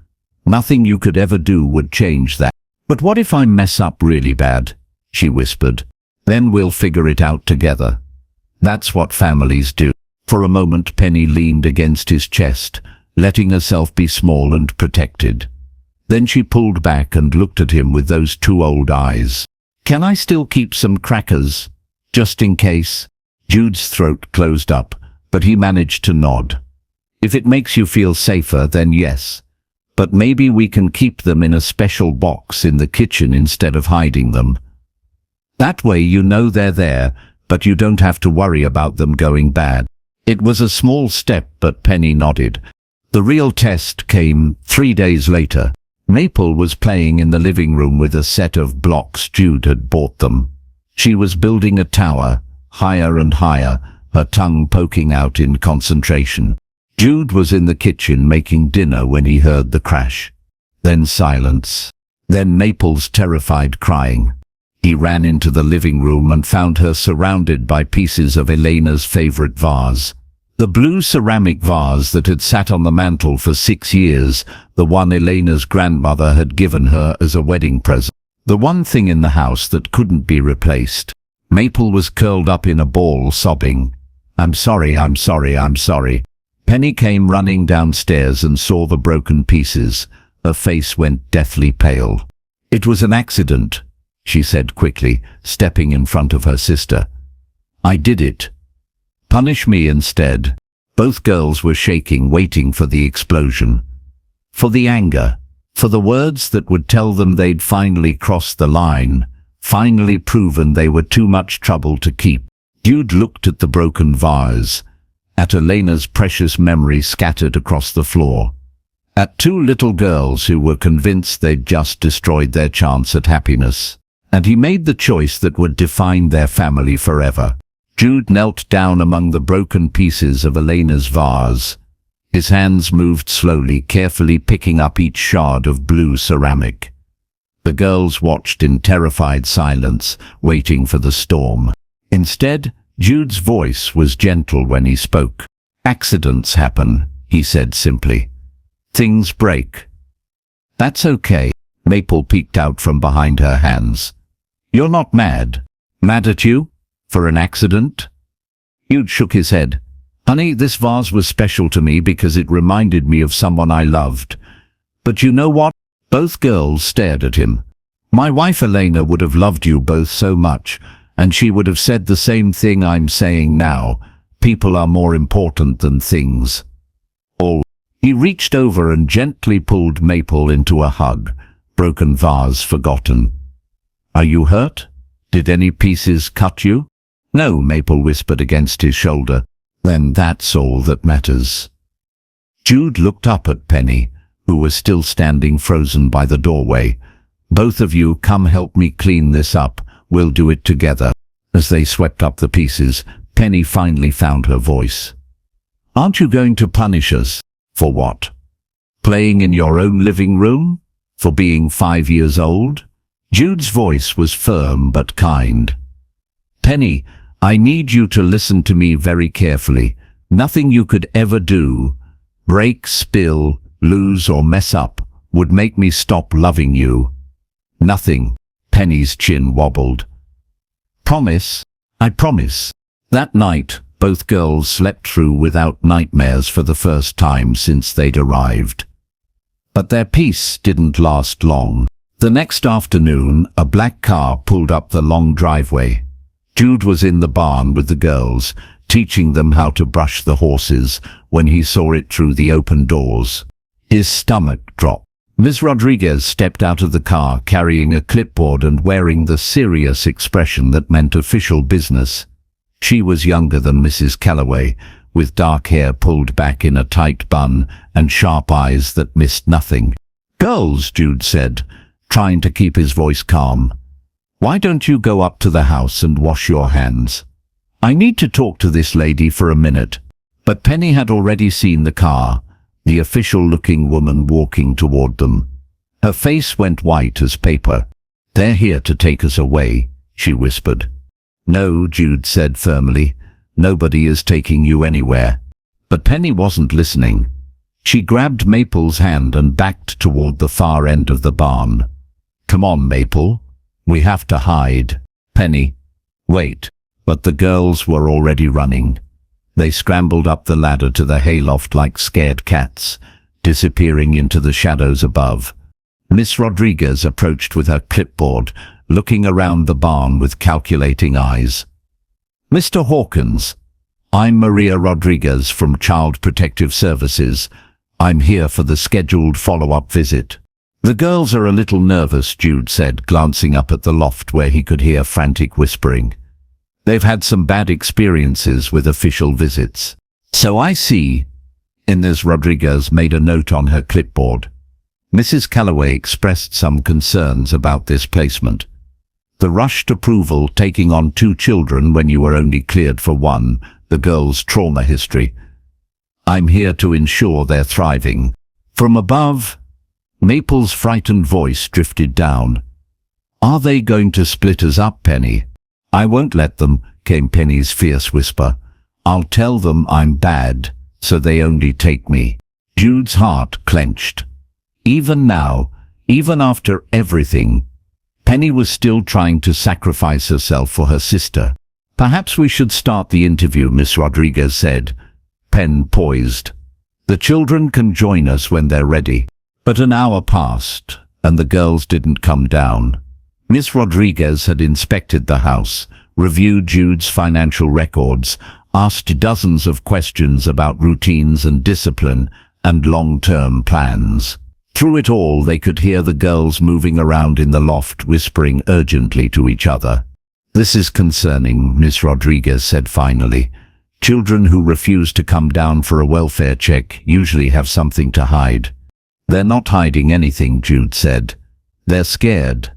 Nothing you could ever do would change that. But what if I mess up really bad? She whispered. Then we'll figure it out together. That's what families do. For a moment Penny leaned against his chest, letting herself be small and protected. Then she pulled back and looked at him with those two old eyes. Can I still keep some crackers? Just in case? Jude's throat closed up, but he managed to nod. If it makes you feel safer, then yes. But maybe we can keep them in a special box in the kitchen instead of hiding them. That way you know they're there, but you don't have to worry about them going bad. It was a small step, but Penny nodded. The real test came 3 days later. Maple was playing in the living room with a set of blocks Jude had bought them. She was building a tower, higher and higher, her tongue poking out in concentration. Jude was in the kitchen making dinner when he heard the crash. Then silence. Then Maple's terrified crying. He ran into the living room and found her surrounded by pieces of Elena's favorite vase. The blue ceramic vase that had sat on the mantel for 6 years, the one Elena's grandmother had given her as a wedding present. The one thing in the house that couldn't be replaced. Maple was curled up in a ball, sobbing. I'm sorry, I'm sorry, I'm sorry. Penny came running downstairs and saw the broken pieces. Her face went deathly pale. It was an accident, she said quickly, stepping in front of her sister. I did it. Punish me instead. Both girls were shaking, waiting for the explosion. For the anger. For the words that would tell them they'd finally crossed the line. Finally proven they were too much trouble to keep. Jude looked at the broken vase. At Elena's precious memory scattered across the floor. At two little girls who were convinced they'd just destroyed their chance at happiness. And he made the choice that would define their family forever. Jude knelt down among the broken pieces of Elena's vase. His hands moved slowly, carefully picking up each shard of blue ceramic. The girls watched in terrified silence, waiting for the storm. Instead, Jude's voice was gentle when he spoke. Accidents happen, he said simply. Things break. That's okay. Maple peeked out from behind her hands. You're not mad? Mad at you? For an accident? Jude shook his head. Honey, this vase was special to me because it reminded me of someone I loved. But you know what? Both girls stared at him. My wife Elena would have loved you both so much, and she would have said the same thing I'm saying now. People are more important than things. He reached over and gently pulled Maple into a hug. Broken vase forgotten. Are you hurt? Did any pieces cut you? No, Maple whispered against his shoulder. Then that's all that matters. Jude looked up at Penny, who was still standing frozen by the doorway. Both of you come help me clean this up. We'll do it together. As they swept up the pieces, Penny finally found her voice. Aren't you going to punish us? For what? Playing in your own living room? For being 5 years old? Jude's voice was firm but kind. Penny, I need you to listen to me very carefully. Nothing you could ever do, break, spill, lose or mess up, would make me stop loving you. Nothing. Penny's chin wobbled. Promise? I promise. That night, both girls slept through without nightmares for the first time since they'd arrived. But their peace didn't last long. The next afternoon, a black car pulled up the long driveway. Jude was in the barn with the girls, teaching them how to brush the horses, when he saw it through the open doors. His stomach dropped. Ms. Rodriguez stepped out of the car carrying a clipboard and wearing the serious expression that meant official business. She was younger than Mrs. Calloway, with dark hair pulled back in a tight bun and sharp eyes that missed nothing. "Girls," Jude said, trying to keep his voice calm, "why don't you go up to the house and wash your hands? I need to talk to this lady for a minute." But Penny had already seen the car, the official-looking woman walking toward them. Her face went white as paper. "They're here to take us away," she whispered. "No," Jude said firmly. "Nobody is taking you anywhere." But Penny wasn't listening. She grabbed Maple's hand and backed toward the far end of the barn. "Come on, Maple. We have to hide." "Penny, wait." But the girls were already running. They scrambled up the ladder to the hayloft like scared cats, disappearing into the shadows above. Miss Rodriguez approached with her clipboard, looking around the barn with calculating eyes. "Mr. Hawkins, I'm Maria Rodriguez from Child Protective Services. I'm here for the scheduled follow-up visit." "The girls are a little nervous," Jude said, glancing up at the loft where he could hear frantic whispering. "They've had some bad experiences with official visits." "So I see." Inez Rodriguez made a note on her clipboard. Mrs. Calloway expressed some concerns about this placement. "The rushed approval, taking on 2 children when you were only cleared for 1, the girls' trauma history. I'm here to ensure they're thriving." From above, Maple's frightened voice drifted down. "Are they going to split us up, Penny?" "I won't let them," came Penny's fierce whisper. "I'll tell them I'm bad, so they only take me." Jude's heart clenched. Even now, even after everything, Penny was still trying to sacrifice herself for her sister. "Perhaps we should start the interview," Miss Rodriguez said, pen poised. "The children can join us when they're ready." But an hour passed, and the girls didn't come down. Miss Rodriguez had inspected the house, reviewed Jude's financial records, asked dozens of questions about routines and discipline and long-term plans. Through it all, they could hear the girls moving around in the loft, whispering urgently to each other. "This is concerning," Miss Rodriguez said finally. "Children who refuse to come down for a welfare check usually have something to hide." "They're not hiding anything," Jude said. "They're scared.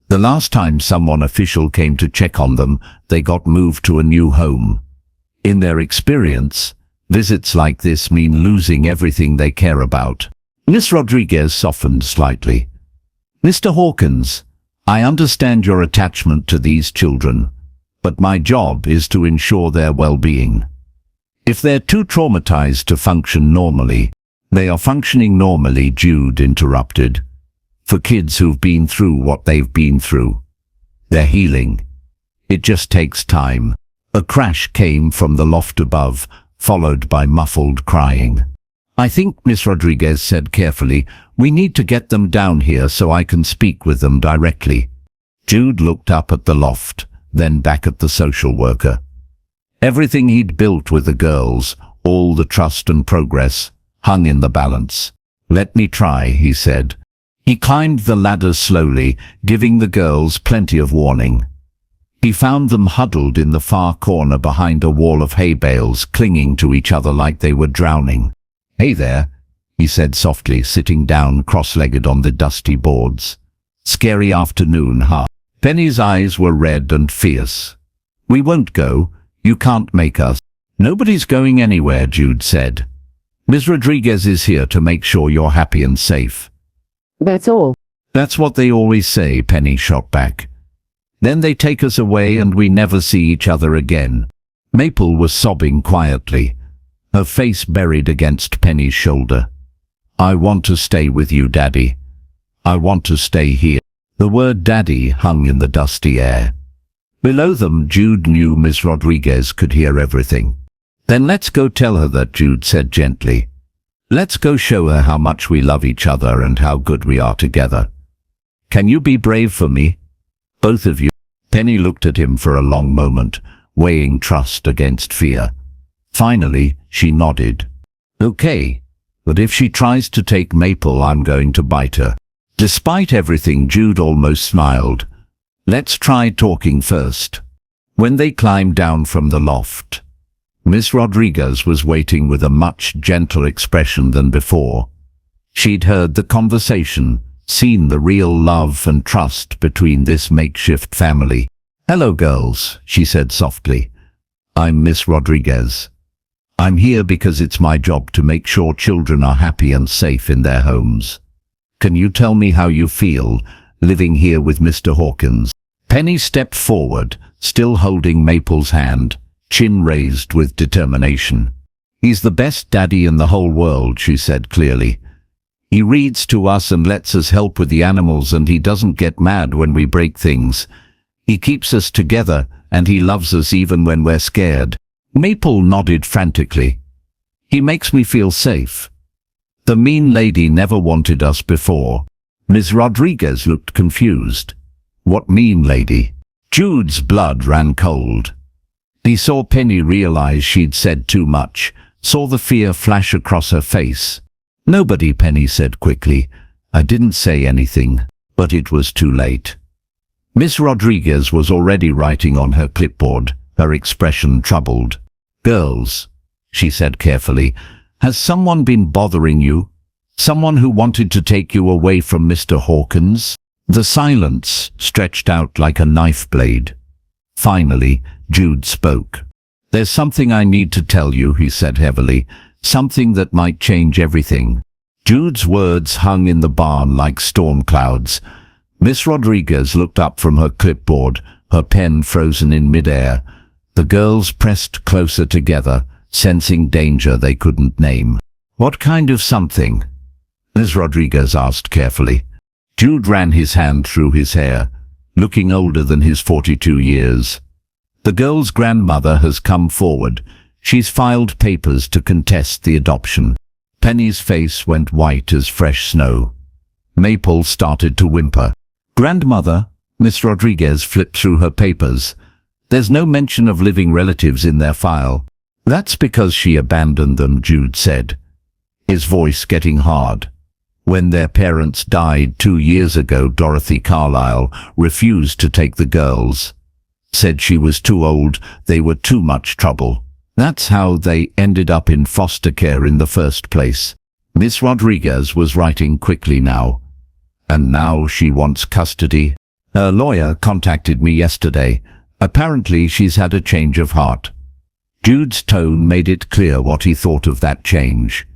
The last time someone official came to check on them, they got moved to a new home. In their experience, visits like this mean losing everything they care about." Miss Rodriguez softened slightly. "Mr. Hawkins, I understand your attachment to these children, but my job is to ensure their well-being. If they're too traumatized to function normally—" "They are functioning normally," Jude interrupted. "For kids who've been through what they've been through. They're healing. It just takes time." A crash came from the loft above, followed by muffled crying. "I think," Miss Rodriguez said carefully, "we need to get them down here so I can speak with them directly." Jude looked up at the loft, then back at the social worker. Everything he'd built with the girls, all the trust and progress, hung in the balance. "Let me try," he said. He climbed the ladder slowly, giving the girls plenty of warning. He found them huddled in the far corner behind a wall of hay bales, clinging to each other like they were drowning. "Hey there," he said softly, sitting down cross-legged on the dusty boards. "Scary afternoon, huh?" Penny's eyes were red and fierce. "We won't go. You can't make us." "Nobody's going anywhere," Jude said. "Ms. Rodriguez is here to make sure you're happy and safe." "That's all." "That's what they always say," Penny shot back. "Then they take us away and we never see each other again." Maple was sobbing quietly, her face buried against Penny's shoulder. "I want to stay with you, Daddy. I want to stay here." The word Daddy hung in the dusty air. Below them, Jude knew Miss Rodriguez could hear everything. "Then let's go tell her that," Jude said gently. "Let's go show her how much we love each other and how good we are together. Can you be brave for me? Both of you." Penny looked at him for a long moment, weighing trust against fear. Finally, she nodded. "Okay, but if she tries to take Maple, I'm going to bite her." Despite everything, Jude almost smiled. "Let's try talking first." When they climbed down from the loft, Miss Rodriguez was waiting with a much gentler expression than before. She'd heard the conversation, seen the real love and trust between this makeshift family. "Hello, girls," she said softly. "I'm Miss Rodriguez. I'm here because it's my job to make sure children are happy and safe in their homes. Can you tell me how you feel living here with Mr. Hawkins?" Penny stepped forward, still holding Maple's hand, chin raised with determination. "He's the best daddy in the whole world," she said clearly. "He reads to us and lets us help with the animals, and he doesn't get mad when we break things. He keeps us together, and he loves us even when we're scared." Maple nodded frantically. "He makes me feel safe. The mean lady never wanted us before." Ms. Rodriguez looked confused. "What mean lady?" Jude's blood ran cold. He saw Penny realize she'd said too much, saw the fear flash across her face. "Nobody," Penny said quickly. "I didn't say anything." But it was too late. Miss Rodriguez was already writing on her clipboard, her expression troubled. "Girls," she said carefully, "has someone been bothering you? Someone who wanted to take you away from Mr. Hawkins?" The silence stretched out like a knife blade. Finally, Jude spoke. "There's something I need to tell you," he said heavily, "something that might change everything." Jude's words hung in the barn like storm clouds. Miss Rodriguez looked up from her clipboard, her pen frozen in midair. The girls pressed closer together, sensing danger they couldn't name. "What kind of something?" Miss Rodriguez asked carefully. Jude ran his hand through his hair, looking older than his 42 years. "The girl's grandmother has come forward. She's filed papers to contest the adoption." Penny's face went white as fresh snow. Maple started to whimper. "Grandmother?" Miss Rodriguez flipped through her papers. "There's no mention of living relatives in their file." "That's because she abandoned them," Jude said, his voice getting hard. "When their parents died 2 years ago, Dorothy Carlyle refused to take the girls. Said she was too old, they were too much trouble. That's how they ended up in foster care in the first place." Miss Rodriguez was writing quickly now. "And now she wants custody. Her lawyer contacted me yesterday. Apparently she's had a change of heart." Jude's tone made it clear what he thought of that change.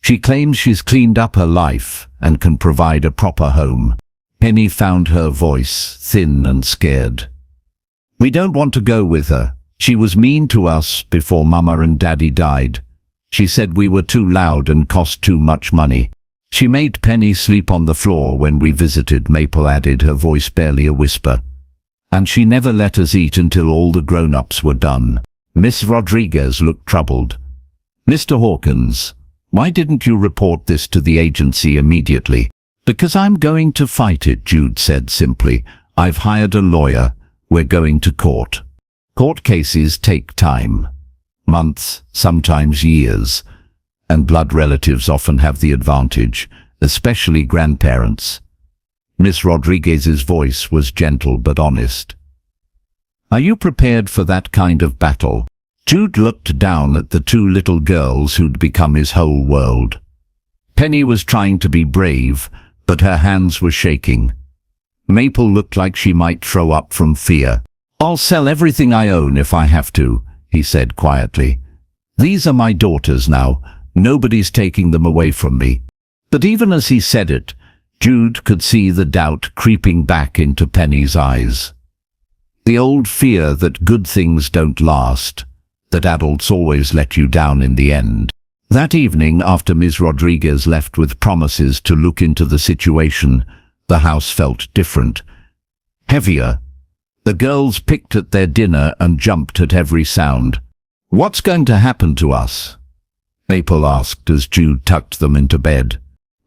"She claims she's cleaned up her life and can provide a proper home." Penny found her voice thin and scared. "We don't want to go with her. She was mean to us before Mama and Daddy died. She said we were too loud and cost too much money. She made Penny sleep on the floor when we visited," Maple added, her voice barely a whisper. "And she never let us eat until all the grown-ups were done." Miss Rodriguez looked troubled. "Mr. Hawkins, why didn't you report this to the agency immediately?" "Because I'm going to fight it," Jude said simply. "I've hired a lawyer. We're going to court." Court cases take time. Months, sometimes years. And blood relatives often have the advantage, especially grandparents. Miss Rodriguez's voice was gentle but honest. "Are you prepared for that kind of battle?" Jude looked down at the 2 little girls who'd become his whole world. Penny was trying to be brave, but her hands were shaking. Maple looked like she might throw up from fear. "I'll sell everything I own if I have to," he said quietly. "These are my daughters now. Nobody's taking them away from me." But even as he said it, Jude could see the doubt creeping back into Penny's eyes. The old fear that good things don't last, that adults always let you down in the end. That evening, after Ms. Rodriguez left with promises to look into the situation, the house felt different, heavier. The girls picked at their dinner and jumped at every sound. "What's going to happen to us?" Maple asked as Jude tucked them into bed.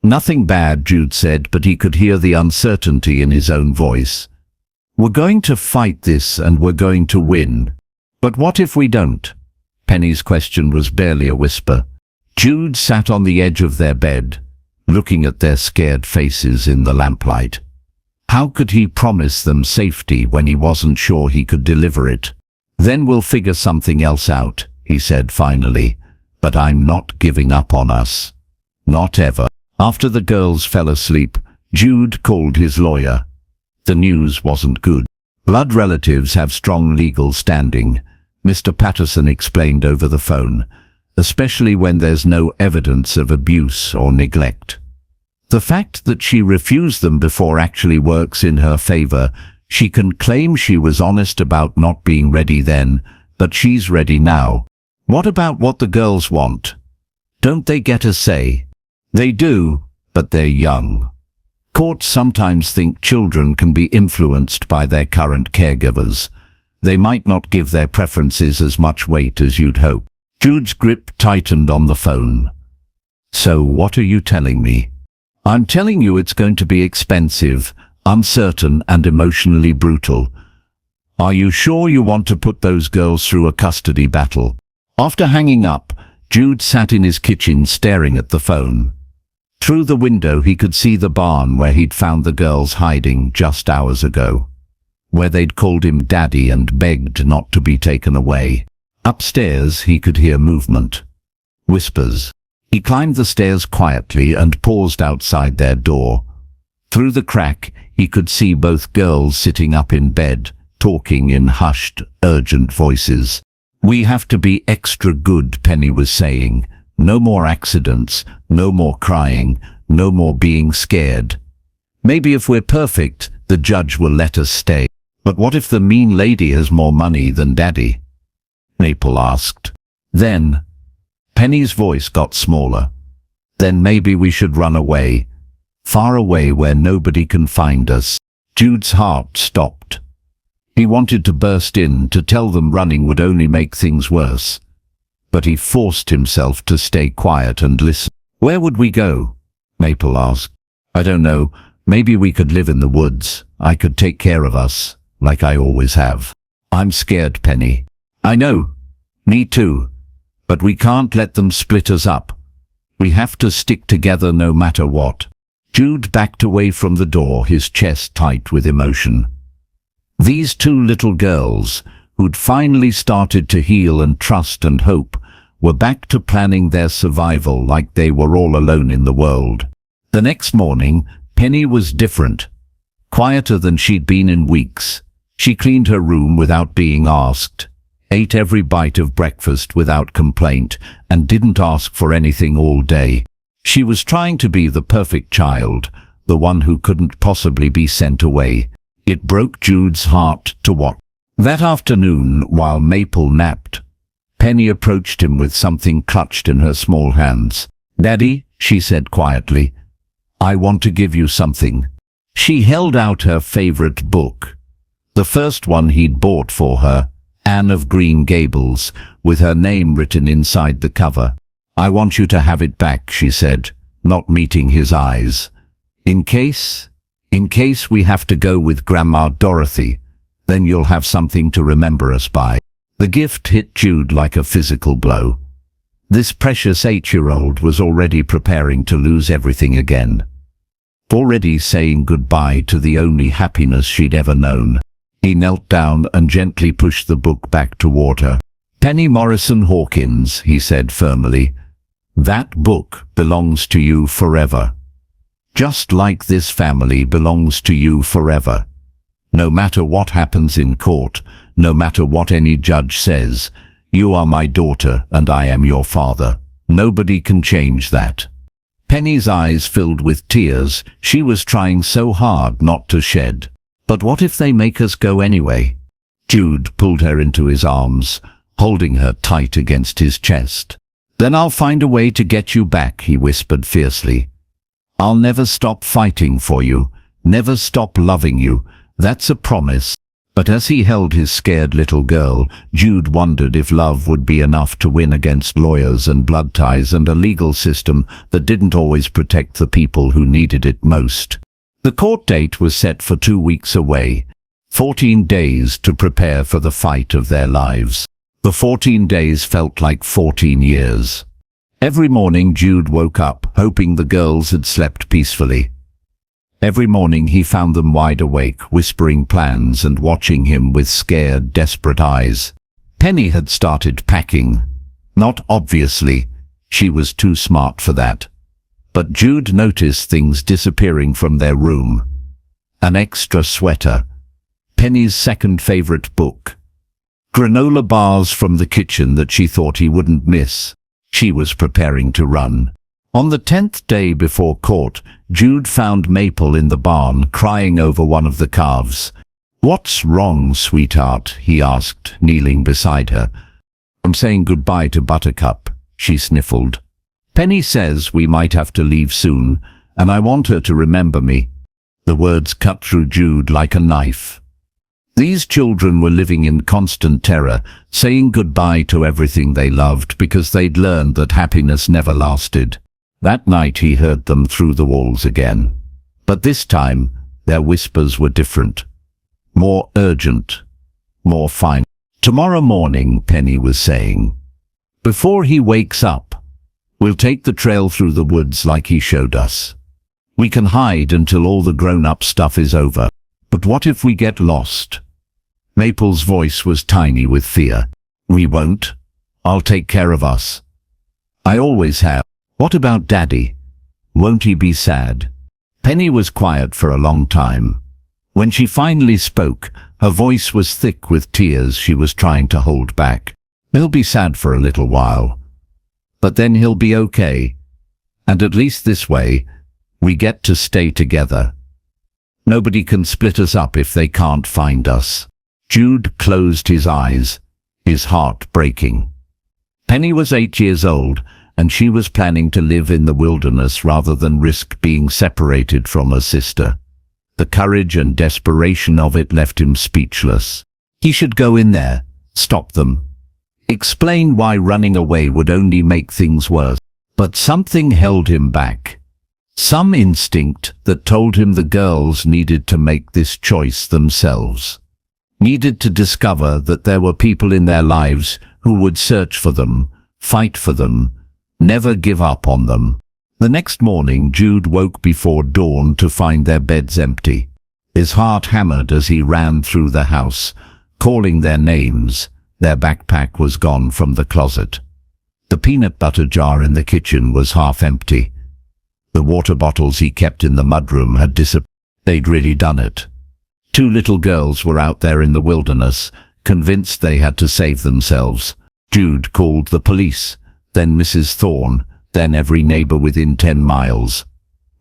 "Nothing bad," Jude said, but he could hear the uncertainty in his own voice. "We're going to fight this and we're going to win." "But what if we don't?" Penny's question was barely a whisper. Jude sat on the edge of their bed, looking at their scared faces in the lamplight. How could he promise them safety when he wasn't sure he could deliver it? Then we'll figure something else out, he said finally. But I'm not giving up on us. Not ever. After the girls fell asleep, Jude called his lawyer. The news wasn't good. Blood relatives have strong legal standing, Mr. Patterson explained over the phone, especially when there's no evidence of abuse or neglect. The fact that she refused them before actually works in her favor. She can claim she was honest about not being ready then, but she's ready now. What about what the girls want? Don't they get a say? They do, but they're young. Courts sometimes think children can be influenced by their current caregivers. They might not give their preferences as much weight as you'd hope. Jude's grip tightened on the phone. So what are you telling me? I'm telling you it's going to be expensive, uncertain and emotionally brutal. Are you sure you want to put those girls through a custody battle? After hanging up, Jude sat in his kitchen staring at the phone. Through the window he could see the barn where he'd found the girls hiding just hours ago, where they'd called him Daddy and begged not to be taken away. Upstairs he could hear movement. Whispers. He climbed the stairs quietly and paused outside their door. Through the crack he could see both girls sitting up in bed, talking in hushed, urgent voices. We have to be extra good, Penny was saying. No more accidents, no more crying, no more being scared. Maybe if we're perfect, the judge will let us stay. But what if the mean lady has more money than Daddy? Maple asked. Then, Penny's voice got smaller. Then maybe we should run away. Far away where nobody can find us. Jude's heart stopped. He wanted to burst in to tell them running would only make things worse. But he forced himself to stay quiet and listen. Where would we go? Maple asked. I don't know. Maybe we could live in the woods. I could take care of us, like I always have. I'm scared, Penny. I know. Me too. But we can't let them split us up. We have to stick together no matter what. Jude backed away from the door, his chest tight with emotion. These two little girls, who'd finally started to heal and trust and hope, were back to planning their survival like they were all alone in the world. The next morning, Penny was different. Quieter than she'd been in weeks. She cleaned her room without being asked, ate every bite of breakfast without complaint, and didn't ask for anything all day. She was trying to be the perfect child, the one who couldn't possibly be sent away. It broke Jude's heart to watch. That afternoon, while Maple napped, Penny approached him with something clutched in her small hands. Daddy, she said quietly, I want to give you something. She held out her favorite book, the first one he'd bought for her, Anne of Green Gables, with her name written inside the cover. I want you to have it back, she said, not meeting his eyes. In case we have to go with Grandma Dorothy, then you'll have something to remember us by. The gift hit Jude like a physical blow. This precious 8-year-old was already preparing to lose everything again. Already saying goodbye to the only happiness she'd ever known. He knelt down and gently pushed the book back toward her. Penny Morrison Hawkins, he said firmly, that book belongs to you forever. Just like this family belongs to you forever. No matter what happens in court, no matter what any judge says, you are my daughter and I am your father. Nobody can change that. Penny's eyes filled with tears. She was trying so hard not to shed. But what if they make us go anyway? Jude pulled her into his arms, holding her tight against his chest. Then I'll find a way to get you back, he whispered fiercely. I'll never stop fighting for you, never stop loving you. That's a promise. But as he held his scared little girl, Jude wondered if love would be enough to win against lawyers and blood ties and a legal system that didn't always protect the people who needed it most. The court date was set for 2 weeks away, 14 days to prepare for the fight of their lives. The 14 days felt like 14 years. Every morning Jude woke up, hoping the girls had slept peacefully. Every morning he found them wide awake, whispering plans and watching him with scared, desperate eyes. Penny had started packing. Not obviously, she was too smart for that. But Jude noticed things disappearing from their room. An extra sweater. Penny's second favorite book. Granola bars from the kitchen that she thought he wouldn't miss. She was preparing to run. On the 10th day before court, Jude found Maple in the barn crying over one of the calves. "What's wrong, sweetheart?" he asked, kneeling beside her. "I'm saying goodbye to Buttercup," she sniffled. "Penny says we might have to leave soon, and I want her to remember me." The words cut through Jude like a knife. These children were living in constant terror, saying goodbye to everything they loved because they'd learned that happiness never lasted. That night he heard them through the walls again. But this time, their whispers were different. More urgent. More final. "Tomorrow morning," Penny was saying. "Before he wakes up, we'll take the trail through the woods like he showed us. We can hide until all the grown-up stuff is over. But what if we get lost?" Maple's voice was tiny with fear. "We won't. I'll take care of us. I always have. What about Daddy? Won't he be sad?" Penny was quiet for a long time. When she finally spoke, her voice was thick with tears she was trying to hold back. "He'll be sad for a little while. But then he'll be okay. And at least this way, we get to stay together. Nobody can split us up if they can't find us." Jude closed his eyes, his heart breaking. Penny was 8 years old, and she was planning to live in the wilderness rather than risk being separated from her sister. The courage and desperation of it left him speechless. He should go in there, stop them, explain why running away would only make things worse. But something held him back. Some instinct that told him the girls needed to make this choice themselves. Needed to discover that there were people in their lives who would search for them, fight for them, never give up on them. The next morning, Jude woke before dawn to find their beds empty. His heart hammered as he ran through the house, calling their names. Their backpack was gone from the closet. The peanut butter jar in the kitchen was half empty. The water bottles he kept in the mudroom had disappeared. They'd really done it. 2 little girls were out there in the wilderness, convinced they had to save themselves. Jude called the police, then Mrs. Thorne, then every neighbor within 10 miles.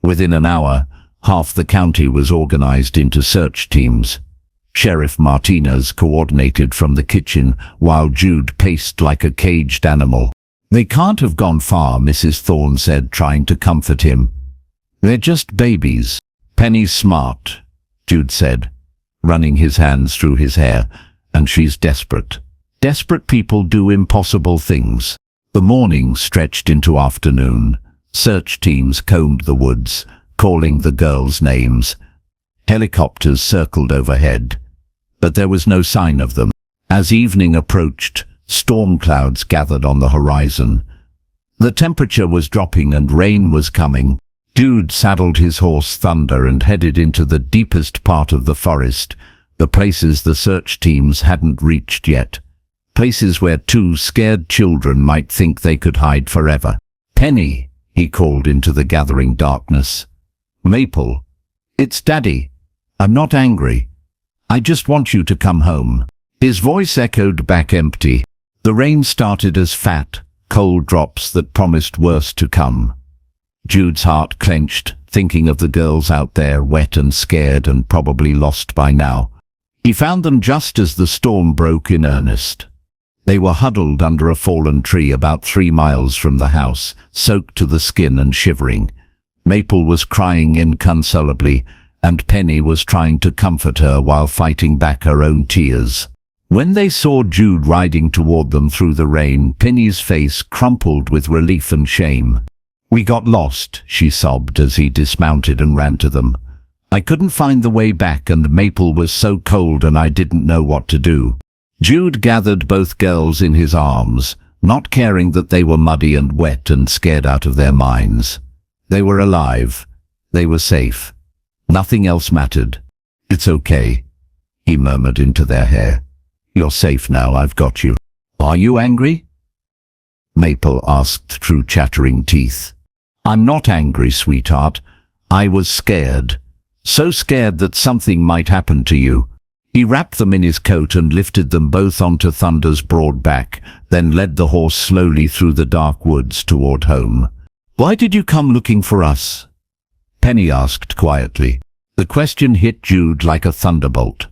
Within an hour, half the county was organized into search teams. Sheriff Martinez coordinated from the kitchen while Jude paced like a caged animal. "They can't have gone far," Mrs. Thorne said, trying to comfort him. "They're just babies." "Penny's smart," Jude said, running his hands through his hair, "and she's desperate. Desperate people do impossible things." The morning stretched into afternoon. Search teams combed the woods, calling the girls' names. Helicopters circled overhead, but there was no sign of them. As evening approached, storm clouds gathered on the horizon. The temperature was dropping and rain was coming. Jude saddled his horse Thunder and headed into the deepest part of the forest, the places the search teams hadn't reached yet. Places where 2 scared children might think they could hide forever. "Penny," he called into the gathering darkness. "Maple, it's Daddy. I'm not angry. I just want you to come home." His voice echoed back empty. The rain started as fat, cold drops that promised worse to come. Jude's heart clenched, thinking of the girls out there, wet and scared and probably lost by now. He found them just as the storm broke in earnest. They were huddled under a fallen tree about 3 miles from the house, soaked to the skin and shivering. Maple was crying inconsolably, and Penny was trying to comfort her while fighting back her own tears. When they saw Jude riding toward them through the rain, Penny's face crumpled with relief and shame. "We got lost," she sobbed as he dismounted and ran to them. "I couldn't find the way back and Maple was so cold and I didn't know what to do." Jude gathered both girls in his arms, not caring that they were muddy and wet and scared out of their minds. They were alive. They were safe. Nothing else mattered. "It's okay," he murmured into their hair. "You're safe now, I've got you." "Are you angry?" Maple asked through chattering teeth. "I'm not angry, sweetheart. I was scared. So scared that something might happen to you." He wrapped them in his coat and lifted them both onto Thunder's broad back, then led the horse slowly through the dark woods toward home. "Why did you come looking for us?" Penny asked quietly. The question hit Jude like a thunderbolt.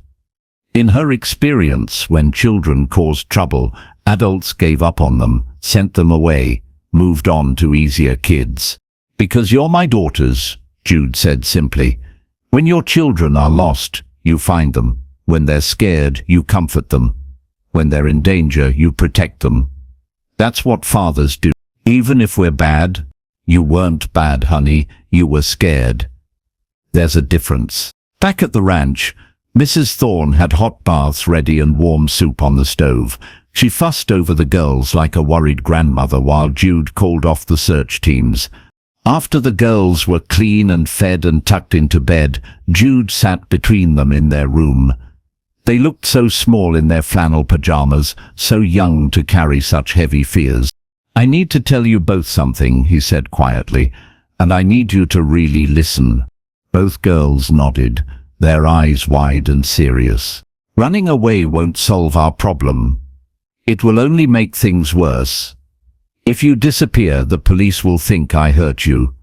In her experience, when children caused trouble, adults gave up on them, sent them away, moved on to easier kids. "Because you're my daughters," Jude said simply. "When your children are lost, you find them. When they're scared, you comfort them. When they're in danger, you protect them. That's what fathers do. Even if we're bad." "You weren't bad, honey. You were scared. There's a difference." Back at the ranch, Mrs. Thorne had hot baths ready and warm soup on the stove. She fussed over the girls like a worried grandmother while Jude called off the search teams. After the girls were clean and fed and tucked into bed, Jude sat between them in their room. They looked so small in their flannel pajamas, so young to carry such heavy fears. "I need to tell you both something," he said quietly, "and I need you to really listen." Both girls nodded, their eyes wide and serious. "Running away won't solve our problem. It will only make things worse. If you disappear, the police will think I hurt you.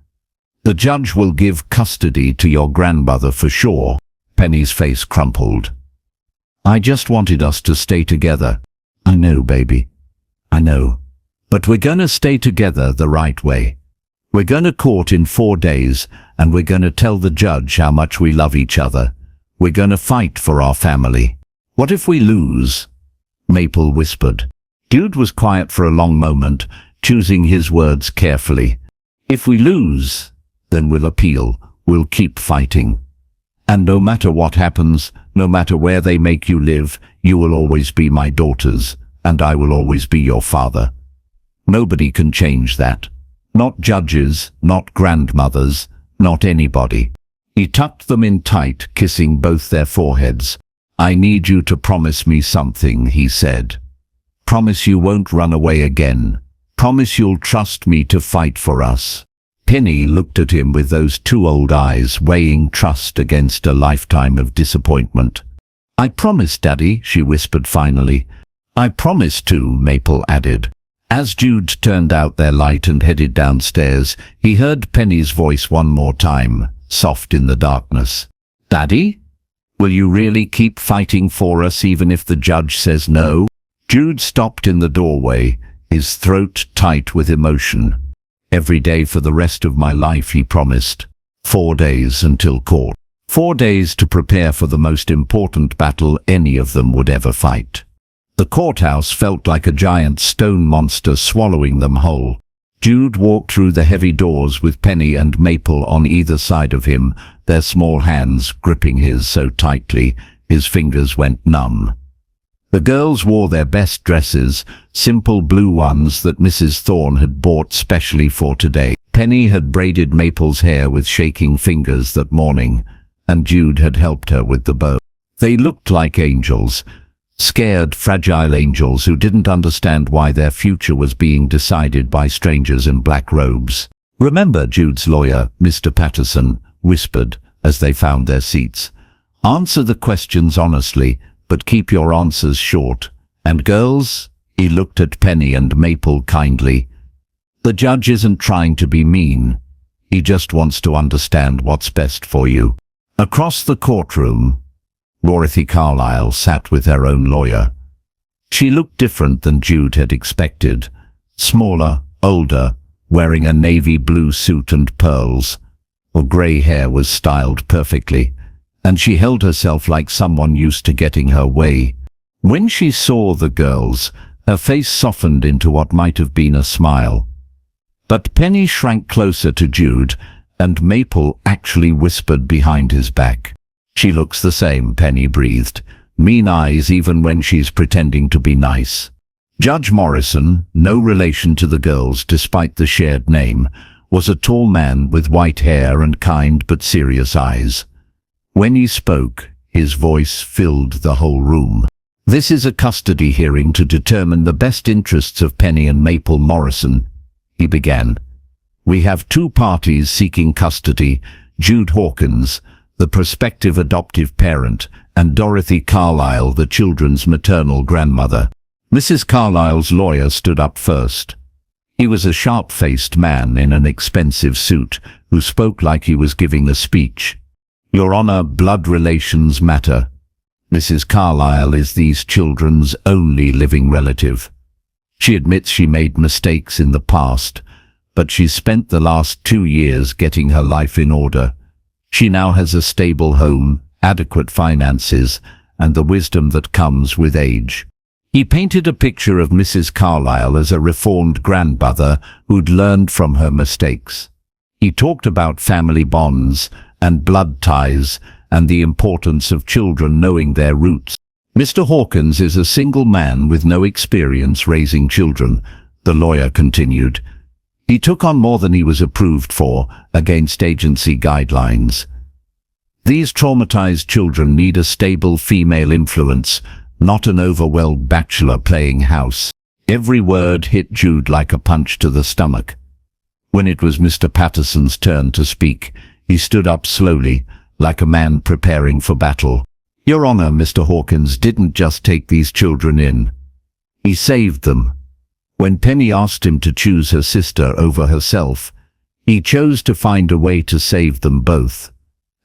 The judge will give custody to your grandmother for sure." Penny's face crumpled. "I just wanted us to stay together." "I know, baby. I know. But we're gonna stay together the right way. We're gonna court in 4 days, and we're gonna tell the judge how much we love each other. We're gonna fight for our family." "What if we lose?" Maple whispered. Jude was quiet for a long moment, choosing his words carefully. "If we lose, then we'll appeal. We'll keep fighting. And no matter what happens, no matter where they make you live, you will always be my daughters, and I will always be your father. Nobody can change that. Not judges, not grandmothers, not anybody." He tucked them in tight, kissing both their foreheads. "I need you to promise me something," he said. "Promise you won't run away again. Promise you'll trust me to fight for us." Penny looked at him with those two old eyes, weighing trust against a lifetime of disappointment. "I promise, Daddy," she whispered finally. "I promise too," Maple added. As Jude turned out their light and headed downstairs, he heard Penny's voice one more time, soft in the darkness. "Daddy? Will you really keep fighting for us even if the judge says no?" Jude stopped in the doorway, his throat tight with emotion. "Every day for the rest of my life," he promised. 4 days until court. 4 days to prepare for the most important battle any of them would ever fight. The courthouse felt like a giant stone monster swallowing them whole. Jude walked through the heavy doors with Penny and Maple on either side of him, their small hands gripping his so tightly, his fingers went numb. The girls wore their best dresses, simple blue ones that Mrs. Thorne had bought specially for today. Penny had braided Maple's hair with shaking fingers that morning, and Jude had helped her with the bow. They looked like angels, scared, fragile angels who didn't understand why their future was being decided by strangers in black robes. "Remember," Jude's lawyer, Mr. Patterson, whispered as they found their seats. "Answer the questions honestly, but keep your answers short. And girls," he looked at Penny and Maple kindly, "the judge isn't trying to be mean. He just wants to understand what's best for you." Across the courtroom, Dorothy Carlyle sat with her own lawyer. She looked different than Jude had expected. Smaller, older, wearing a navy blue suit and pearls. Her grey hair was styled perfectly, and she held herself like someone used to getting her way. When she saw the girls, her face softened into what might have been a smile. But Penny shrank closer to Jude, and Maple actually whispered behind his back. "She looks the same," Penny breathed. "Mean eyes even when she's pretending to be nice." Judge Morrison, no relation to the girls despite the shared name, was a tall man with white hair and kind but serious eyes. When he spoke, his voice filled the whole room. "This is a custody hearing to determine the best interests of Penny and Maple Morrison," he began. "We have two parties seeking custody, Jude Hawkins, the prospective adoptive parent, and Dorothy Carlyle, the children's maternal grandmother." Mrs. Carlyle's lawyer stood up first. He was a sharp-faced man in an expensive suit who spoke like he was giving a speech. "Your Honor, blood relations matter. Mrs. Carlyle is these children's only living relative. She admits she made mistakes in the past, but she's spent the last 2 years getting her life in order. She now has a stable home, adequate finances, and the wisdom that comes with age." He painted a picture of Mrs. Carlyle as a reformed grandmother who'd learned from her mistakes. He talked about family bonds and blood ties and the importance of children knowing their roots. "Mr. Hawkins is a single man with no experience raising children," the lawyer continued. "He took on more than he was approved for, against agency guidelines. These traumatized children need a stable female influence, not an overwhelmed bachelor playing house." Every word hit Jude like a punch to the stomach. When it was Mr. Patterson's turn to speak, he stood up slowly, like a man preparing for battle. "Your Honor, Mr. Hawkins didn't just take these children in. He saved them. When Penny asked him to choose her sister over herself, he chose to find a way to save them both.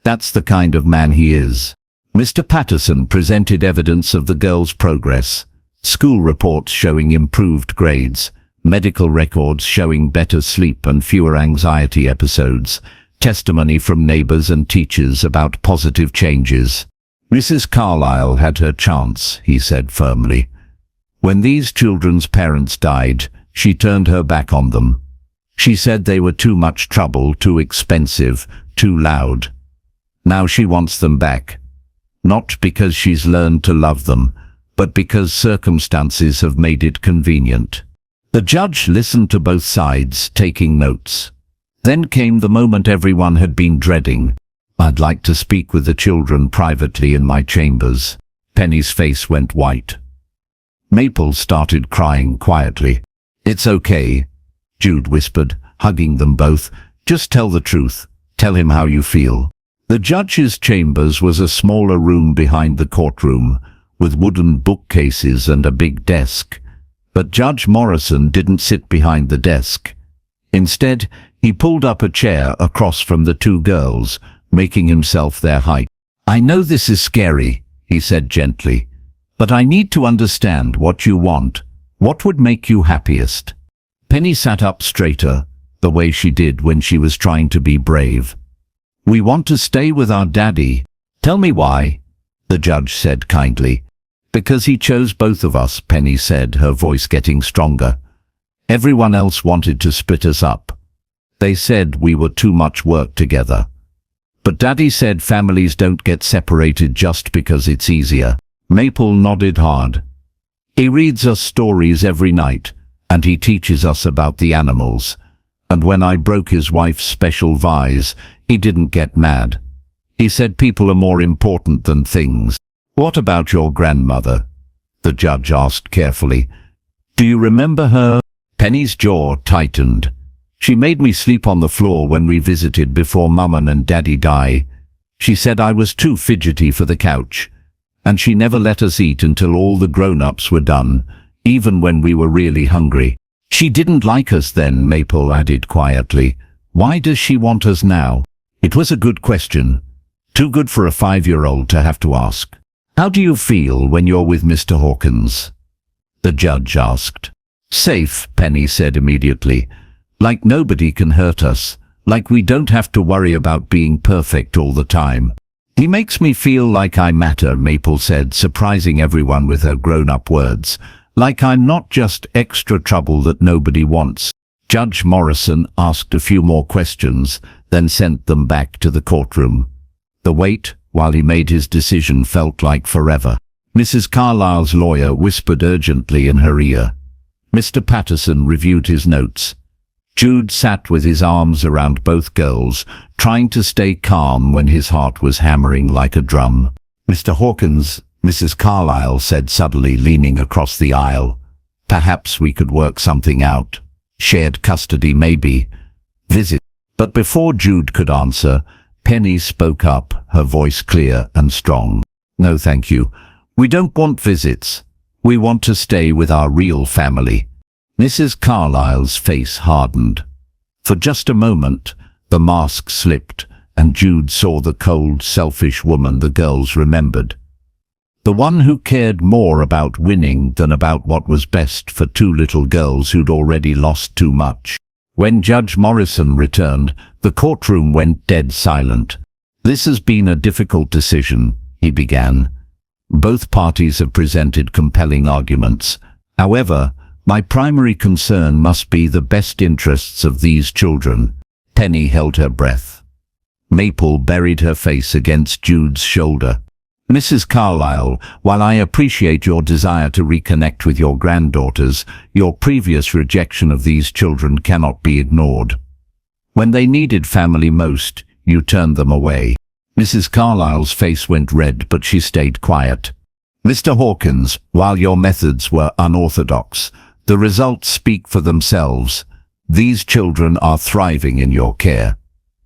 That's the kind of man he is." Mr. Patterson presented evidence of the girls' progress, school reports showing improved grades, medical records showing better sleep and fewer anxiety episodes, testimony from neighbors and teachers about positive changes. "Mrs. Carlyle had her chance," he said firmly. "When these children's parents died, she turned her back on them. She said they were too much trouble, too expensive, too loud. Now she wants them back. Not because she's learned to love them, but because circumstances have made it convenient." The judge listened to both sides, taking notes. Then came the moment everyone had been dreading. "I'd like to speak with the children privately in my chambers." Penny's face went white. Maple started crying quietly. "It's okay," Jude whispered, hugging them both. "Just tell the truth. Tell him how you feel." The judge's chambers was a smaller room behind the courtroom, with wooden bookcases and a big desk. But Judge Morrison didn't sit behind the desk. Instead, he pulled up a chair across from the two girls, making himself their height. "I know this is scary," he said gently, "but I need to understand what you want. What would make you happiest?" Penny sat up straighter, the way she did when she was trying to be brave. "We want to stay with our daddy." "Tell me why," the judge said kindly. "Because he chose both of us," Penny said, her voice getting stronger. "Everyone else wanted to split us up. They said we were too much work together. But Daddy said families don't get separated just because it's easier." Maple nodded hard. "He reads us stories every night, and he teaches us about the animals. And when I broke his wife's special vase, he didn't get mad. He said people are more important than things." "What about your grandmother?" the judge asked carefully. "Do you remember her?" Penny's jaw tightened. "She made me sleep on the floor when we visited before Mum and Daddy died. She said I was too fidgety for the couch. And she never let us eat until all the grown-ups were done, even when we were really hungry." "She didn't like us then," Maple added quietly. "Why does she want us now?" It was a good question. Too good for a 5-year-old to have to ask. "How do you feel when you're with Mr. Hawkins?" the judge asked. "Safe," Penny said immediately. "Like nobody can hurt us. Like we don't have to worry about being perfect all the time." "He makes me feel like I matter," Maple said, surprising everyone with her grown-up words. "Like I'm not just extra trouble that nobody wants." Judge Morrison asked a few more questions, then sent them back to the courtroom. The wait, while he made his decision, felt like forever. Mrs. Carlyle's lawyer whispered urgently in her ear. Mr. Patterson reviewed his notes. Jude sat with his arms around both girls, trying to stay calm when his heart was hammering like a drum. "Mr. Hawkins, Mrs. Carlyle said suddenly, leaning across the aisle. Perhaps we could work something out. Shared custody, maybe. Visit. But before Jude could answer, Penny spoke up, her voice clear and strong. No, thank you. We don't want visits. We want to stay with our real family. Mrs. Carlyle's face hardened. For just a moment, the mask slipped, and Jude saw the cold, selfish woman the girls remembered. The one who cared more about winning than about what was best for two little girls who'd already lost too much. When Judge Morrison returned, the courtroom went dead silent. This has been a difficult decision, he began. Both parties have presented compelling arguments. However, my primary concern must be the best interests of these children. Penny held her breath. Maple buried her face against Jude's shoulder. Mrs. Carlyle, while I appreciate your desire to reconnect with your granddaughters, your previous rejection of these children cannot be ignored. When they needed family most, you turned them away. Mrs. Carlyle's face went red, but she stayed quiet. Mr. Hawkins, while your methods were unorthodox, the results speak for themselves. These children are thriving in your care.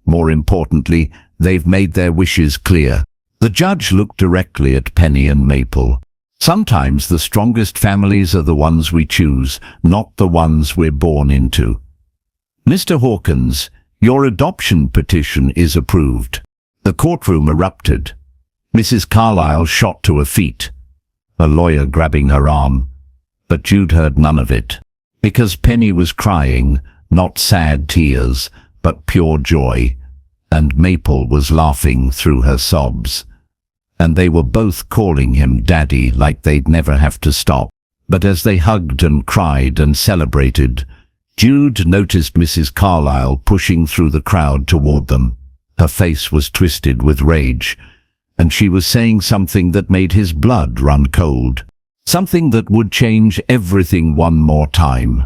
More importantly, they've made their wishes clear. The judge looked directly at Penny and Maple. Sometimes the strongest families are the ones we choose, not the ones we're born into. Mr. Hawkins, your adoption petition is approved. The courtroom erupted. Mrs. Carlyle shot to her feet, a lawyer grabbing her arm. But Jude heard none of it, because Penny was crying, not sad tears, but pure joy, and Maple was laughing through her sobs. And they were both calling him Daddy like they'd never have to stop. But as they hugged and cried and celebrated, Jude noticed Mrs. Carlyle pushing through the crowd toward them. Her face was twisted with rage, and she was saying something that made his blood run cold. Something that would change everything one more time.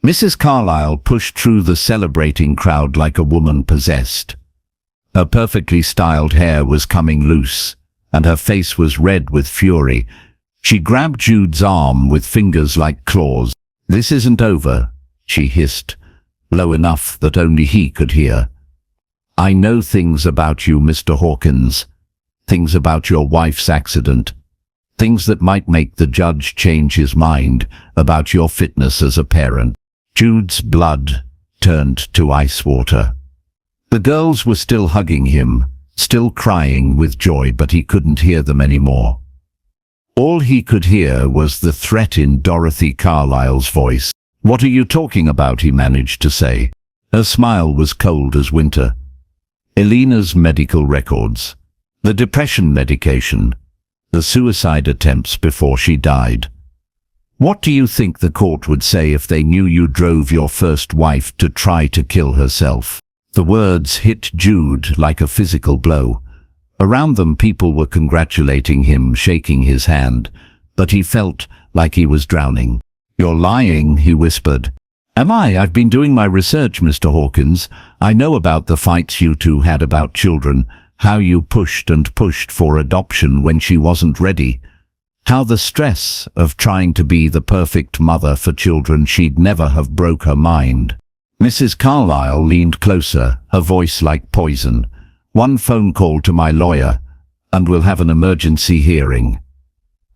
Mrs. Carlyle pushed through the celebrating crowd like a woman possessed. Her perfectly styled hair was coming loose, and her face was red with fury. She grabbed Jude's arm with fingers like claws. "This isn't over," she hissed, low enough that only he could hear. "I know things about you, Mr. Hawkins. Things about your wife's accident. Things that might make the judge change his mind about your fitness as a parent." Jude's blood turned to ice water. The girls were still hugging him, still crying with joy, but he couldn't hear them anymore. All he could hear was the threat in Dorothy Carlyle's voice. "What are you talking about?" he managed to say. Her smile was cold as winter. "Elena's medical records, the depression medication, the suicide attempts before she died. What do you think the court would say if they knew you drove your first wife to try to kill herself?" The words hit Jude like a physical blow. Around them people were congratulating him, shaking his hand, but he felt like he was drowning. "You're lying," he whispered. "Am I? I've been doing my research, Mr. Hawkins. I know about the fights you two had about children, how you pushed and pushed for adoption when she wasn't ready, how the stress of trying to be the perfect mother for children she'd never have broke her mind." Mrs. Carlyle leaned closer, her voice like poison. "One phone call to my lawyer, and we'll have an emergency hearing.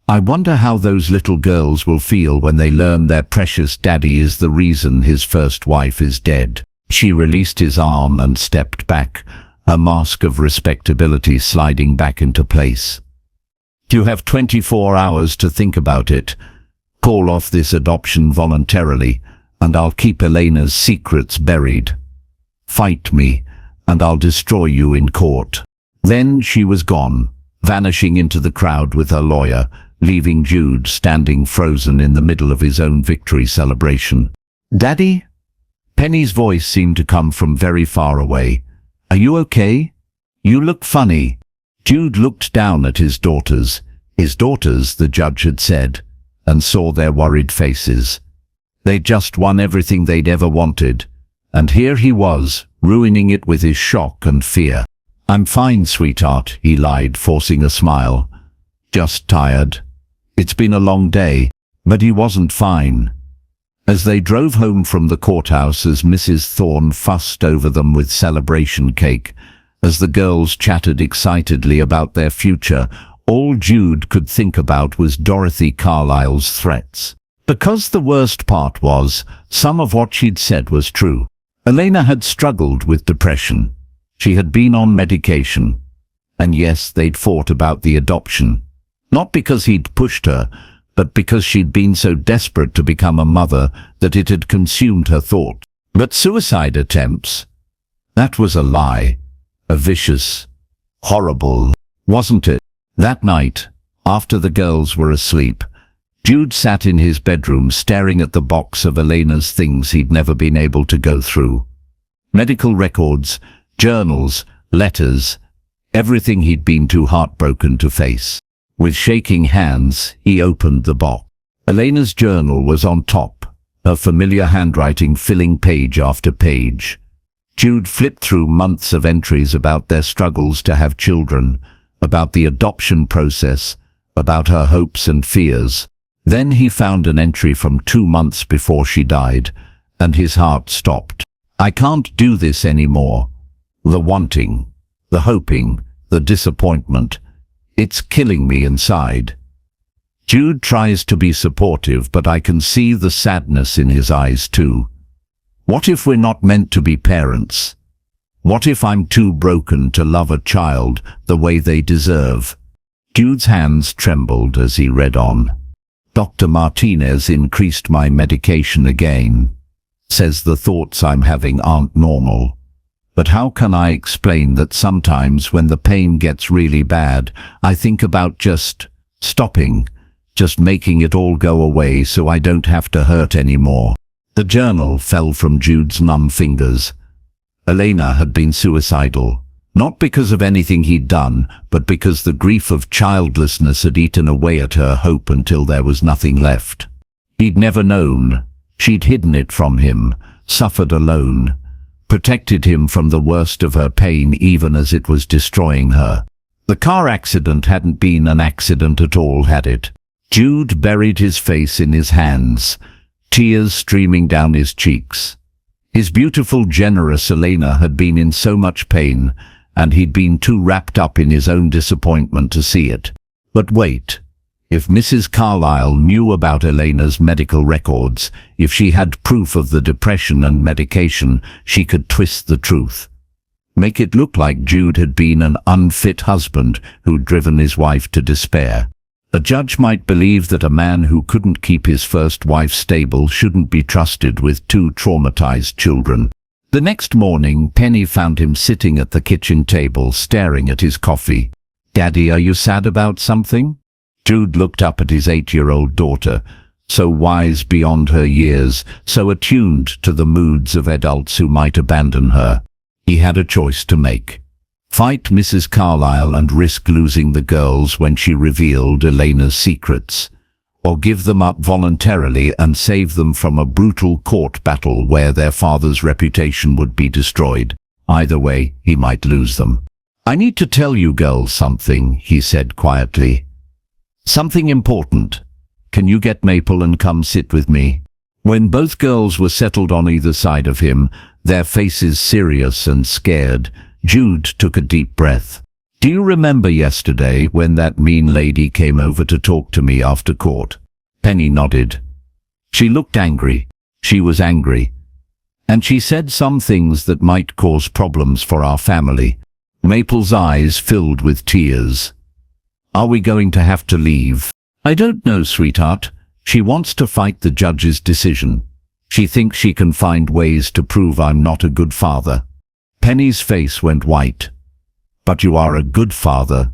I wonder how those little girls will feel when they learn their precious daddy is the reason his first wife is dead." She released his arm and stepped back, her mask of respectability sliding back into place. "You have 24 hours to think about it. Call off this adoption voluntarily, and I'll keep Elena's secrets buried. Fight me, and I'll destroy you in court." Then she was gone, vanishing into the crowd with her lawyer, leaving Jude standing frozen in the middle of his own victory celebration. "Daddy?" Penny's voice seemed to come from very far away. "Are you okay? You look funny." Jude looked down at his daughters. His daughters, the judge had said, and saw their worried faces. They'd just won everything they'd ever wanted, and here he was, ruining it with his shock and fear. "I'm fine, sweetheart," he lied, forcing a smile. Just tired. It's been a long day, but he wasn't fine. As they drove home from the courthouse, as Mrs. Thorne fussed over them with celebration cake, as the girls chatted excitedly about their future, all Jude could think about was Dorothy Carlyle's threats. Because the worst part was, some of what she'd said was true. Elena had struggled with depression. She had been on medication. And yes, they'd fought about the adoption. Not because he'd pushed her, but because she'd been so desperate to become a mother that it had consumed her thought. But suicide attempts? That was a lie. A vicious, horrible, wasn't it? That night, after the girls were asleep, Jude sat in his bedroom staring at the box of Elena's things he'd never been able to go through. Medical records, journals, letters, everything he'd been too heartbroken to face. With shaking hands, he opened the box. Elena's journal was on top, her familiar handwriting filling page after page. Jude flipped through months of entries about their struggles to have children, about the adoption process, about her hopes and fears. Then he found an entry from 2 months before she died, and his heart stopped. I can't do this anymore. The wanting, the hoping, the disappointment. It's killing me inside. Jude tries to be supportive, but I can see the sadness in his eyes too. What if we're not meant to be parents? What if I'm too broken to love a child the way they deserve? Jude's hands trembled as he read on. Dr. Martinez increased my medication again. Says the thoughts I'm having aren't normal. But how can I explain that sometimes when the pain gets really bad, I think about just stopping, just making it all go away so I don't have to hurt anymore. The journal fell from Jude's numb fingers. Elena had been suicidal, not because of anything he'd done, but because the grief of childlessness had eaten away at her hope until there was nothing left. He'd never known. She'd hidden it from him, suffered alone, protected him from the worst of her pain even as it was destroying her. The car accident hadn't been an accident at all, had it? Jude buried his face in his hands, tears streaming down his cheeks. His beautiful, generous Elena had been in so much pain, and he'd been too wrapped up in his own disappointment to see it. But wait. If Mrs. Carlyle knew about Elena's medical records, if she had proof of the depression and medication, she could twist the truth. Make it look like Jude had been an unfit husband who'd driven his wife to despair. A judge might believe that a man who couldn't keep his first wife stable shouldn't be trusted with 2 traumatized children. The next morning, Penny found him sitting at the kitchen table staring at his coffee. "Daddy, are you sad about something?" Jude looked up at his 8-year-old daughter, so wise beyond her years, so attuned to the moods of adults who might abandon her. He had a choice to make. Fight Mrs. Carlyle and risk losing the girls when she revealed Elena's secrets, or give them up voluntarily and save them from a brutal court battle where their father's reputation would be destroyed. Either way, he might lose them. "I need to tell you girls something," he said quietly. "Something important. Can you get Maple and come sit with me?" When both girls were settled on either side of him, their faces serious and scared, Jude took a deep breath. "Do you remember yesterday when that mean lady came over to talk to me after court?" Penny nodded. She looked angry. She was angry. And she said some things that might cause problems for our family. Maple's eyes filled with tears. "Are we going to have to leave?" "I don't know, sweetheart. She wants to fight the judge's decision. She thinks she can find ways to prove I'm not a good father." Penny's face went white. "But you are a good father.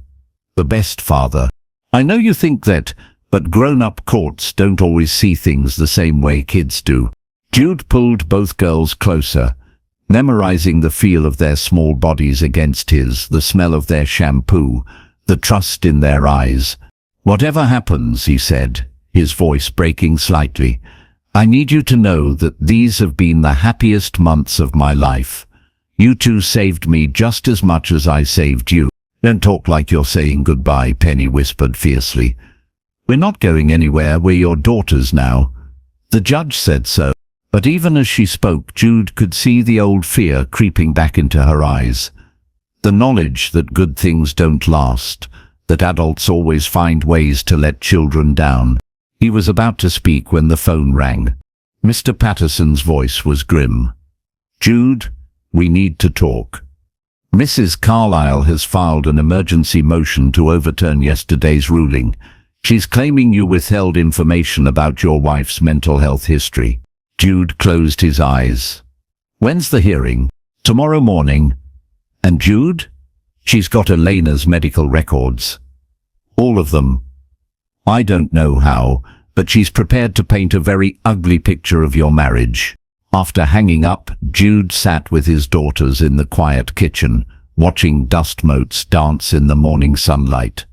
The best father. I know you think that, but grown-up courts don't always see things the same way kids do." Jude pulled both girls closer, memorizing the feel of their small bodies against his, the smell of their shampoo, the trust in their eyes. "Whatever happens," he said, his voice breaking slightly, "I need you to know that these have been the happiest months of my life. You two saved me just as much as I saved you." Don't talk like you're saying goodbye, Penny whispered fiercely. We're not going anywhere, we're your daughters now. The judge said so. But even as she spoke, Jude could see the old fear creeping back into her eyes. The knowledge that good things don't last, that adults always find ways to let children down. He was about to speak when the phone rang. Mr. Patterson's voice was grim. Jude, we need to talk. Mrs. Carlyle has filed an emergency motion to overturn yesterday's ruling. She's claiming you withheld information about your wife's mental health history. Jude closed his eyes. When's the hearing? Tomorrow morning. And Jude? She's got Elena's medical records. All of them. I don't know how, but she's prepared to paint a very ugly picture of your marriage. After hanging up, Jude sat with his daughters in the quiet kitchen, watching dust motes dance in the morning sunlight.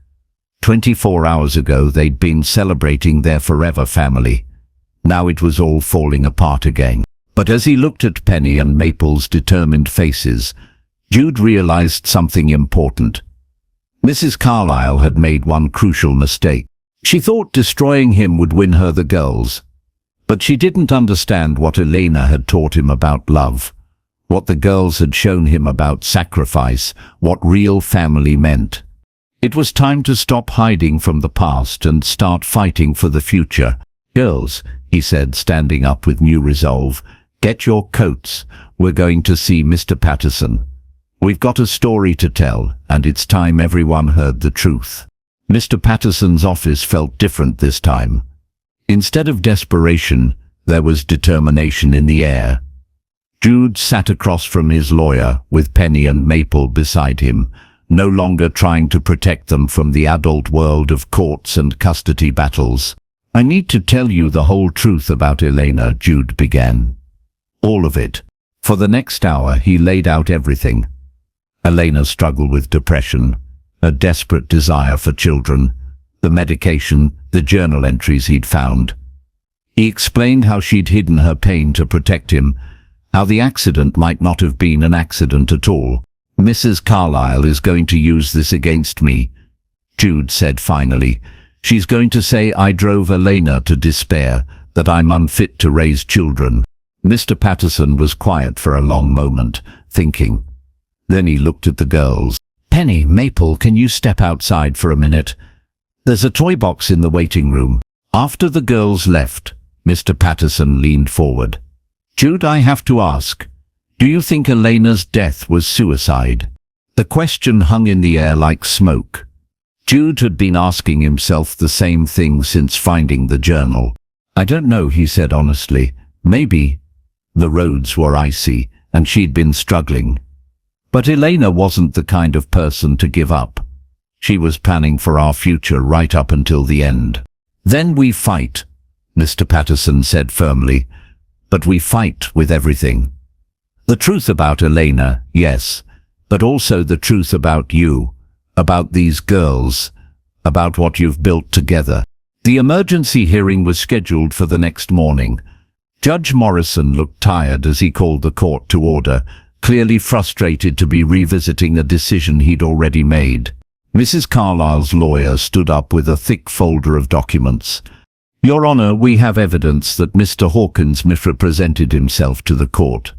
24 hours ago they'd been celebrating their forever family. Now it was all falling apart again. But as he looked at Penny and Maple's determined faces, Jude realized something important. Mrs. Carlyle had made one crucial mistake. She thought destroying him would win her the girls. But she didn't understand what Elena had taught him about love, what the girls had shown him about sacrifice, what real family meant. It was time to stop hiding from the past and start fighting for the future. Girls, he said, standing up with new resolve, get your coats. We're going to see Mr. Patterson. We've got a story to tell, and it's time everyone heard the truth. Mr. Patterson's office felt different this time. Instead of desperation, there was determination in the air. Jude sat across from his lawyer, with Penny and Maple beside him, no longer trying to protect them from the adult world of courts and custody battles. I need to tell you the whole truth about Elena, Jude began. All of it. For the next hour he laid out everything. Elena's struggle with depression, her desperate desire for children, the medication, the journal entries he'd found. He explained how she'd hidden her pain to protect him, how the accident might not have been an accident at all. Mrs. Carlyle is going to use this against me, Jude said finally. She's going to say I drove Elena to despair, that I'm unfit to raise children. Mr. Patterson was quiet for a long moment, thinking. Then he looked at the girls. Penny, Maple, can you step outside for a minute? There's a toy box in the waiting room. After the girls left, Mr. Patterson leaned forward. Jude, I have to ask, do you think Elena's death was suicide? The question hung in the air like smoke. Jude had been asking himself the same thing since finding the journal. I don't know, he said honestly. Maybe. The roads were icy, and she'd been struggling. But Elena wasn't the kind of person to give up. She was planning for our future right up until the end. Then we fight, Mr. Patterson said firmly. But we fight with everything. The truth about Elena, yes, but also the truth about you, about these girls, about what you've built together. The emergency hearing was scheduled for the next morning. Judge Morrison looked tired as he called the court to order, clearly frustrated to be revisiting a decision he'd already made. Mrs. Carlyle's lawyer stood up with a thick folder of documents. Your Honor, we have evidence that Mr. Hawkins misrepresented himself to the court.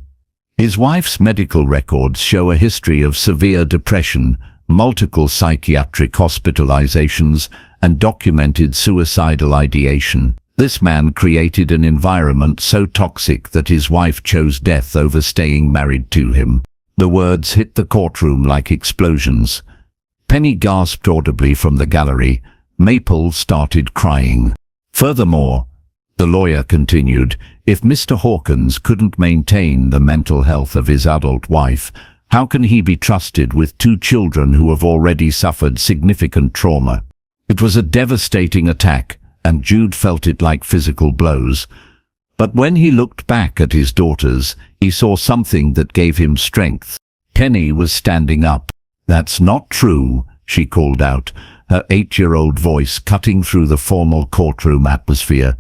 His wife's medical records show a history of severe depression, multiple psychiatric hospitalizations, and documented suicidal ideation. This man created an environment so toxic that his wife chose death over staying married to him. The words hit the courtroom like explosions. Penny gasped audibly from the gallery. Maple started crying. Furthermore, the lawyer continued, if Mr. Hawkins couldn't maintain the mental health of his adult wife, how can he be trusted with 2 children who have already suffered significant trauma? It was a devastating attack, and Jude felt it like physical blows. But when he looked back at his daughters, he saw something that gave him strength. Penny was standing up. That's not true, she called out, her 8-year-old voice cutting through the formal courtroom atmosphere.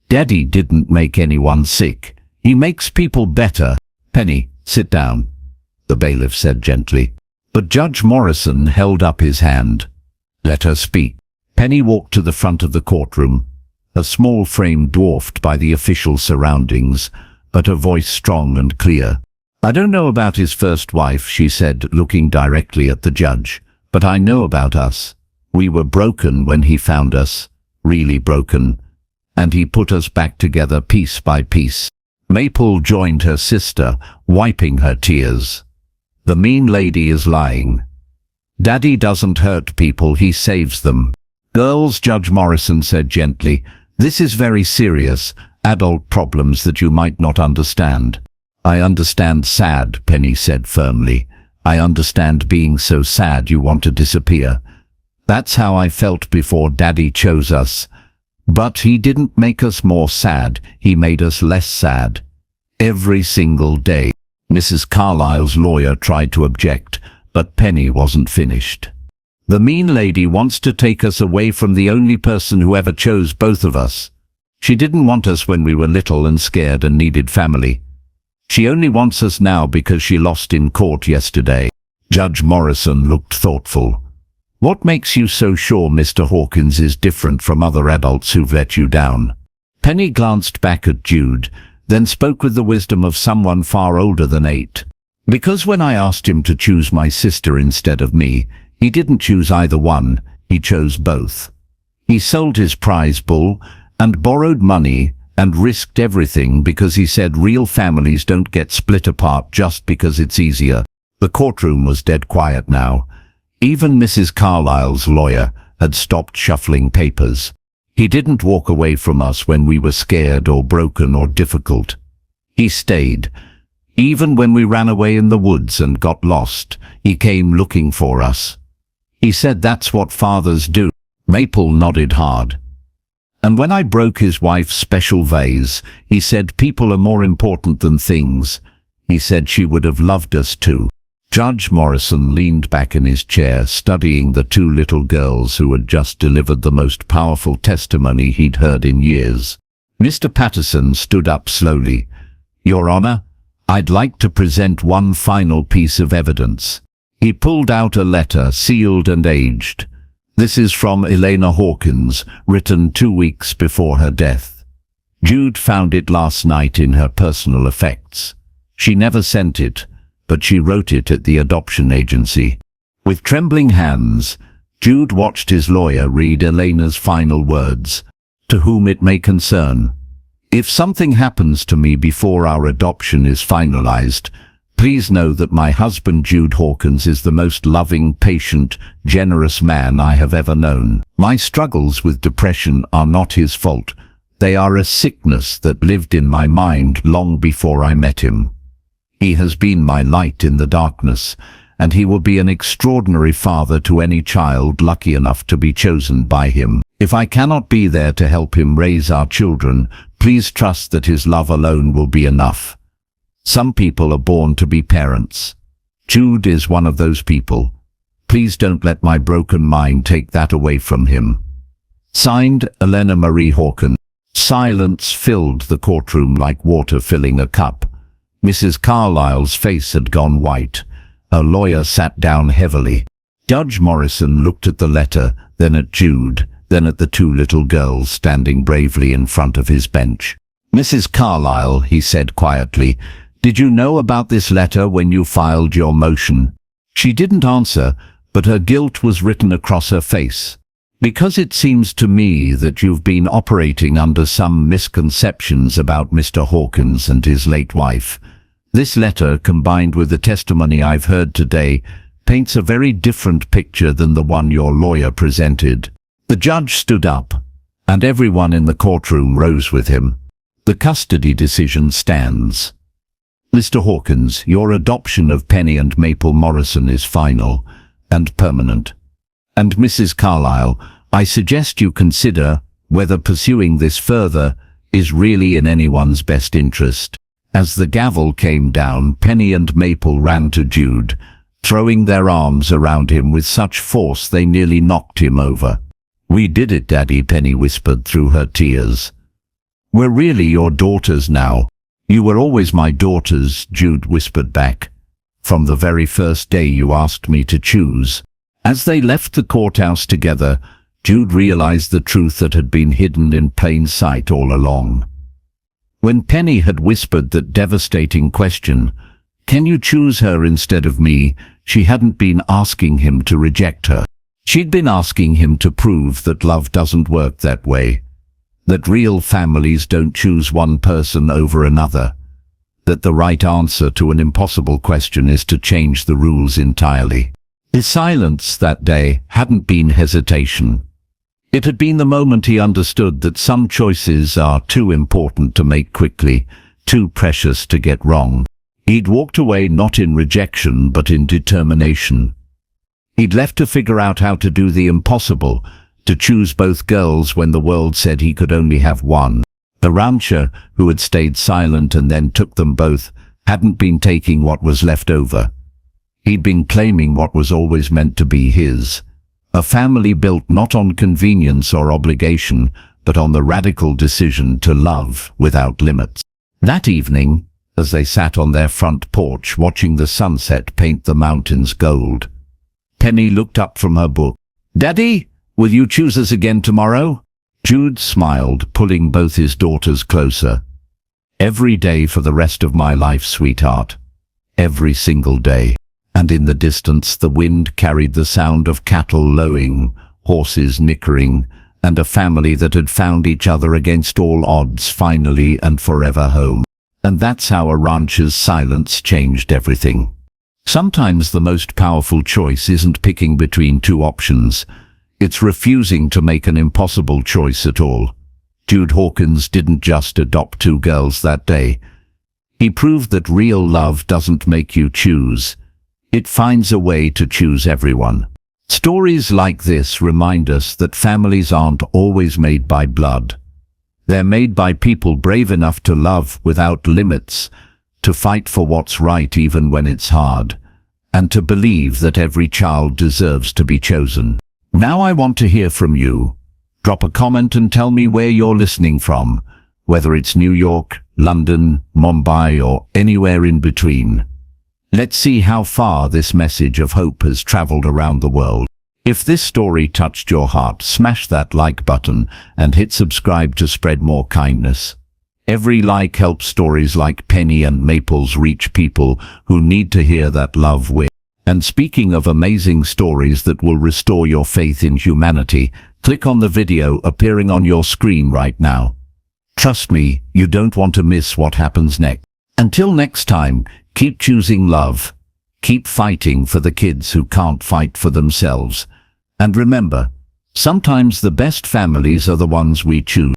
Daddy didn't make anyone sick. He makes people better. Penny, sit down, the bailiff said gently. But Judge Morrison held up his hand. Let her speak. Penny walked to the front of the courtroom, a small frame dwarfed by the official surroundings, but her voice strong and clear. I don't know about his first wife, she said, looking directly at the judge, but I know about us. We were broken when he found us, really broken, and he put us back together piece by piece. Maple joined her sister, wiping her tears. The mean lady is lying. Daddy doesn't hurt people, he saves them. Girls, Judge Morrison said gently, this is very serious, adult problems that you might not understand. I understand sad, Penny said firmly. I understand being so sad you want to disappear. That's how I felt before Daddy chose us. But he didn't make us more sad, he made us less sad. Every single day. Mrs. Carlyle's lawyer tried to object, but Penny wasn't finished. The mean lady wants to take us away from the only person who ever chose both of us. She didn't want us when we were little and scared and needed family. She only wants us now because she lost in court yesterday. Judge Morrison looked thoughtful. What makes you so sure Mr. Hawkins is different from other adults who've let you down? Penny glanced back at Jude, then spoke with the wisdom of someone far older than 8. Because when I asked him to choose my sister instead of me, he didn't choose either one, he chose both. He sold his prize bull and borrowed money and risked everything because he said real families don't get split apart just because it's easier. The courtroom was dead quiet now. Even Mrs. Carlyle's lawyer had stopped shuffling papers. He didn't walk away from us when we were scared or broken or difficult. He stayed. Even when we ran away in the woods and got lost, he came looking for us. He said that's what fathers do. Maple nodded hard. And when I broke his wife's special vase, he said people are more important than things. He said she would have loved us too. Judge Morrison leaned back in his chair, studying the 2 little girls who had just delivered the most powerful testimony he'd heard in years. Mr. Patterson stood up slowly. Your Honor, I'd like to present one final piece of evidence. He pulled out a letter, sealed and aged. This is from Elena Hawkins, written 2 weeks before her death. Jude found it last night in her personal effects. She never sent it, but she wrote it at the adoption agency. With trembling hands, Jude watched his lawyer read Elena's final words, to whom it may concern. If something happens to me before our adoption is finalized, please know that my husband Jude Hawkins is the most loving, patient, generous man I have ever known. My struggles with depression are not his fault. They are a sickness that lived in my mind long before I met him. He has been my light in the darkness, and he will be an extraordinary father to any child lucky enough to be chosen by him. If I cannot be there to help him raise our children, please trust that his love alone will be enough. Some people are born to be parents. Jude is one of those people. Please don't let my broken mind take that away from him. Signed, Elena Marie Hawkins. Silence filled the courtroom like water filling a cup. Mrs. Carlyle's face had gone white. Her lawyer sat down heavily. Judge Morrison looked at the letter, then at Jude, then at the 2 little girls standing bravely in front of his bench. Mrs. Carlyle, he said quietly, did you know about this letter when you filed your motion? She didn't answer, but her guilt was written across her face. Because it seems to me that you've been operating under some misconceptions about Mr. Hawkins and his late wife. This letter, combined with the testimony I've heard today, paints a very different picture than the one your lawyer presented. The judge stood up, and everyone in the courtroom rose with him. The custody decision stands. Mr. Hawkins, your adoption of Penny and Maple Morrison is final and permanent. And Mrs. Carlyle, I suggest you consider whether pursuing this further is really in anyone's best interest. As the gavel came down, Penny and Maple ran to Jude, throwing their arms around him with such force they nearly knocked him over. We did it, Daddy, Penny whispered through her tears. We're really your daughters now. You were always my daughters, Jude whispered back. from the very first day you asked me to choose." As they left the courthouse together, Jude realized the truth that had been hidden in plain sight all along. When Penny had whispered that devastating question, "Can you choose her instead of me?" she hadn't been asking him to reject her. She'd been asking him to prove that love doesn't work that way, that real families don't choose one person over another, that the right answer to an impossible question is to change the rules entirely. His silence that day hadn't been hesitation. It had been the moment he understood that some choices are too important to make quickly, too precious to get wrong. He'd walked away not in rejection but in determination. He'd left to figure out how to do the impossible, to choose both girls when the world said he could only have one. The rancher, who had stayed silent and then took them both, hadn't been taking what was left over. He'd been claiming what was always meant to be his. A family built not on convenience or obligation, but on the radical decision to love without limits. That evening, as they sat on their front porch watching the sunset paint the mountains gold, Penny looked up from her book. "Daddy, will you choose us again tomorrow?" Jude smiled, pulling both his daughters closer. "Every day for the rest of my life, sweetheart. Every single day." And in the distance the wind carried the sound of cattle lowing, horses nickering, and a family that had found each other against all odds finally and forever home. And that's how a rancher's silence changed everything. Sometimes the most powerful choice isn't picking between two options. It's refusing to make an impossible choice at all. Jude Hawkins didn't just adopt two girls that day. He proved that real love doesn't make you choose. It finds a way to choose everyone. Stories like this remind us that families aren't always made by blood. They're made by people brave enough to love without limits, to fight for what's right even when it's hard, and to believe that every child deserves to be chosen. Now I want to hear from you. Drop a comment and tell me where you're listening from, whether it's New York, London, Mumbai, or anywhere in between. Let's see how far this message of hope has traveled around the world. If this story touched your heart, smash that like button and hit subscribe to spread more kindness. Every like helps stories like Penny and Maples reach people who need to hear that love wins. And speaking of amazing stories that will restore your faith in humanity, click on the video appearing on your screen right now. Trust me, you don't want to miss what happens next. Until next time, keep choosing love. Keep fighting for the kids who can't fight for themselves. And remember, sometimes the best families are the ones we choose.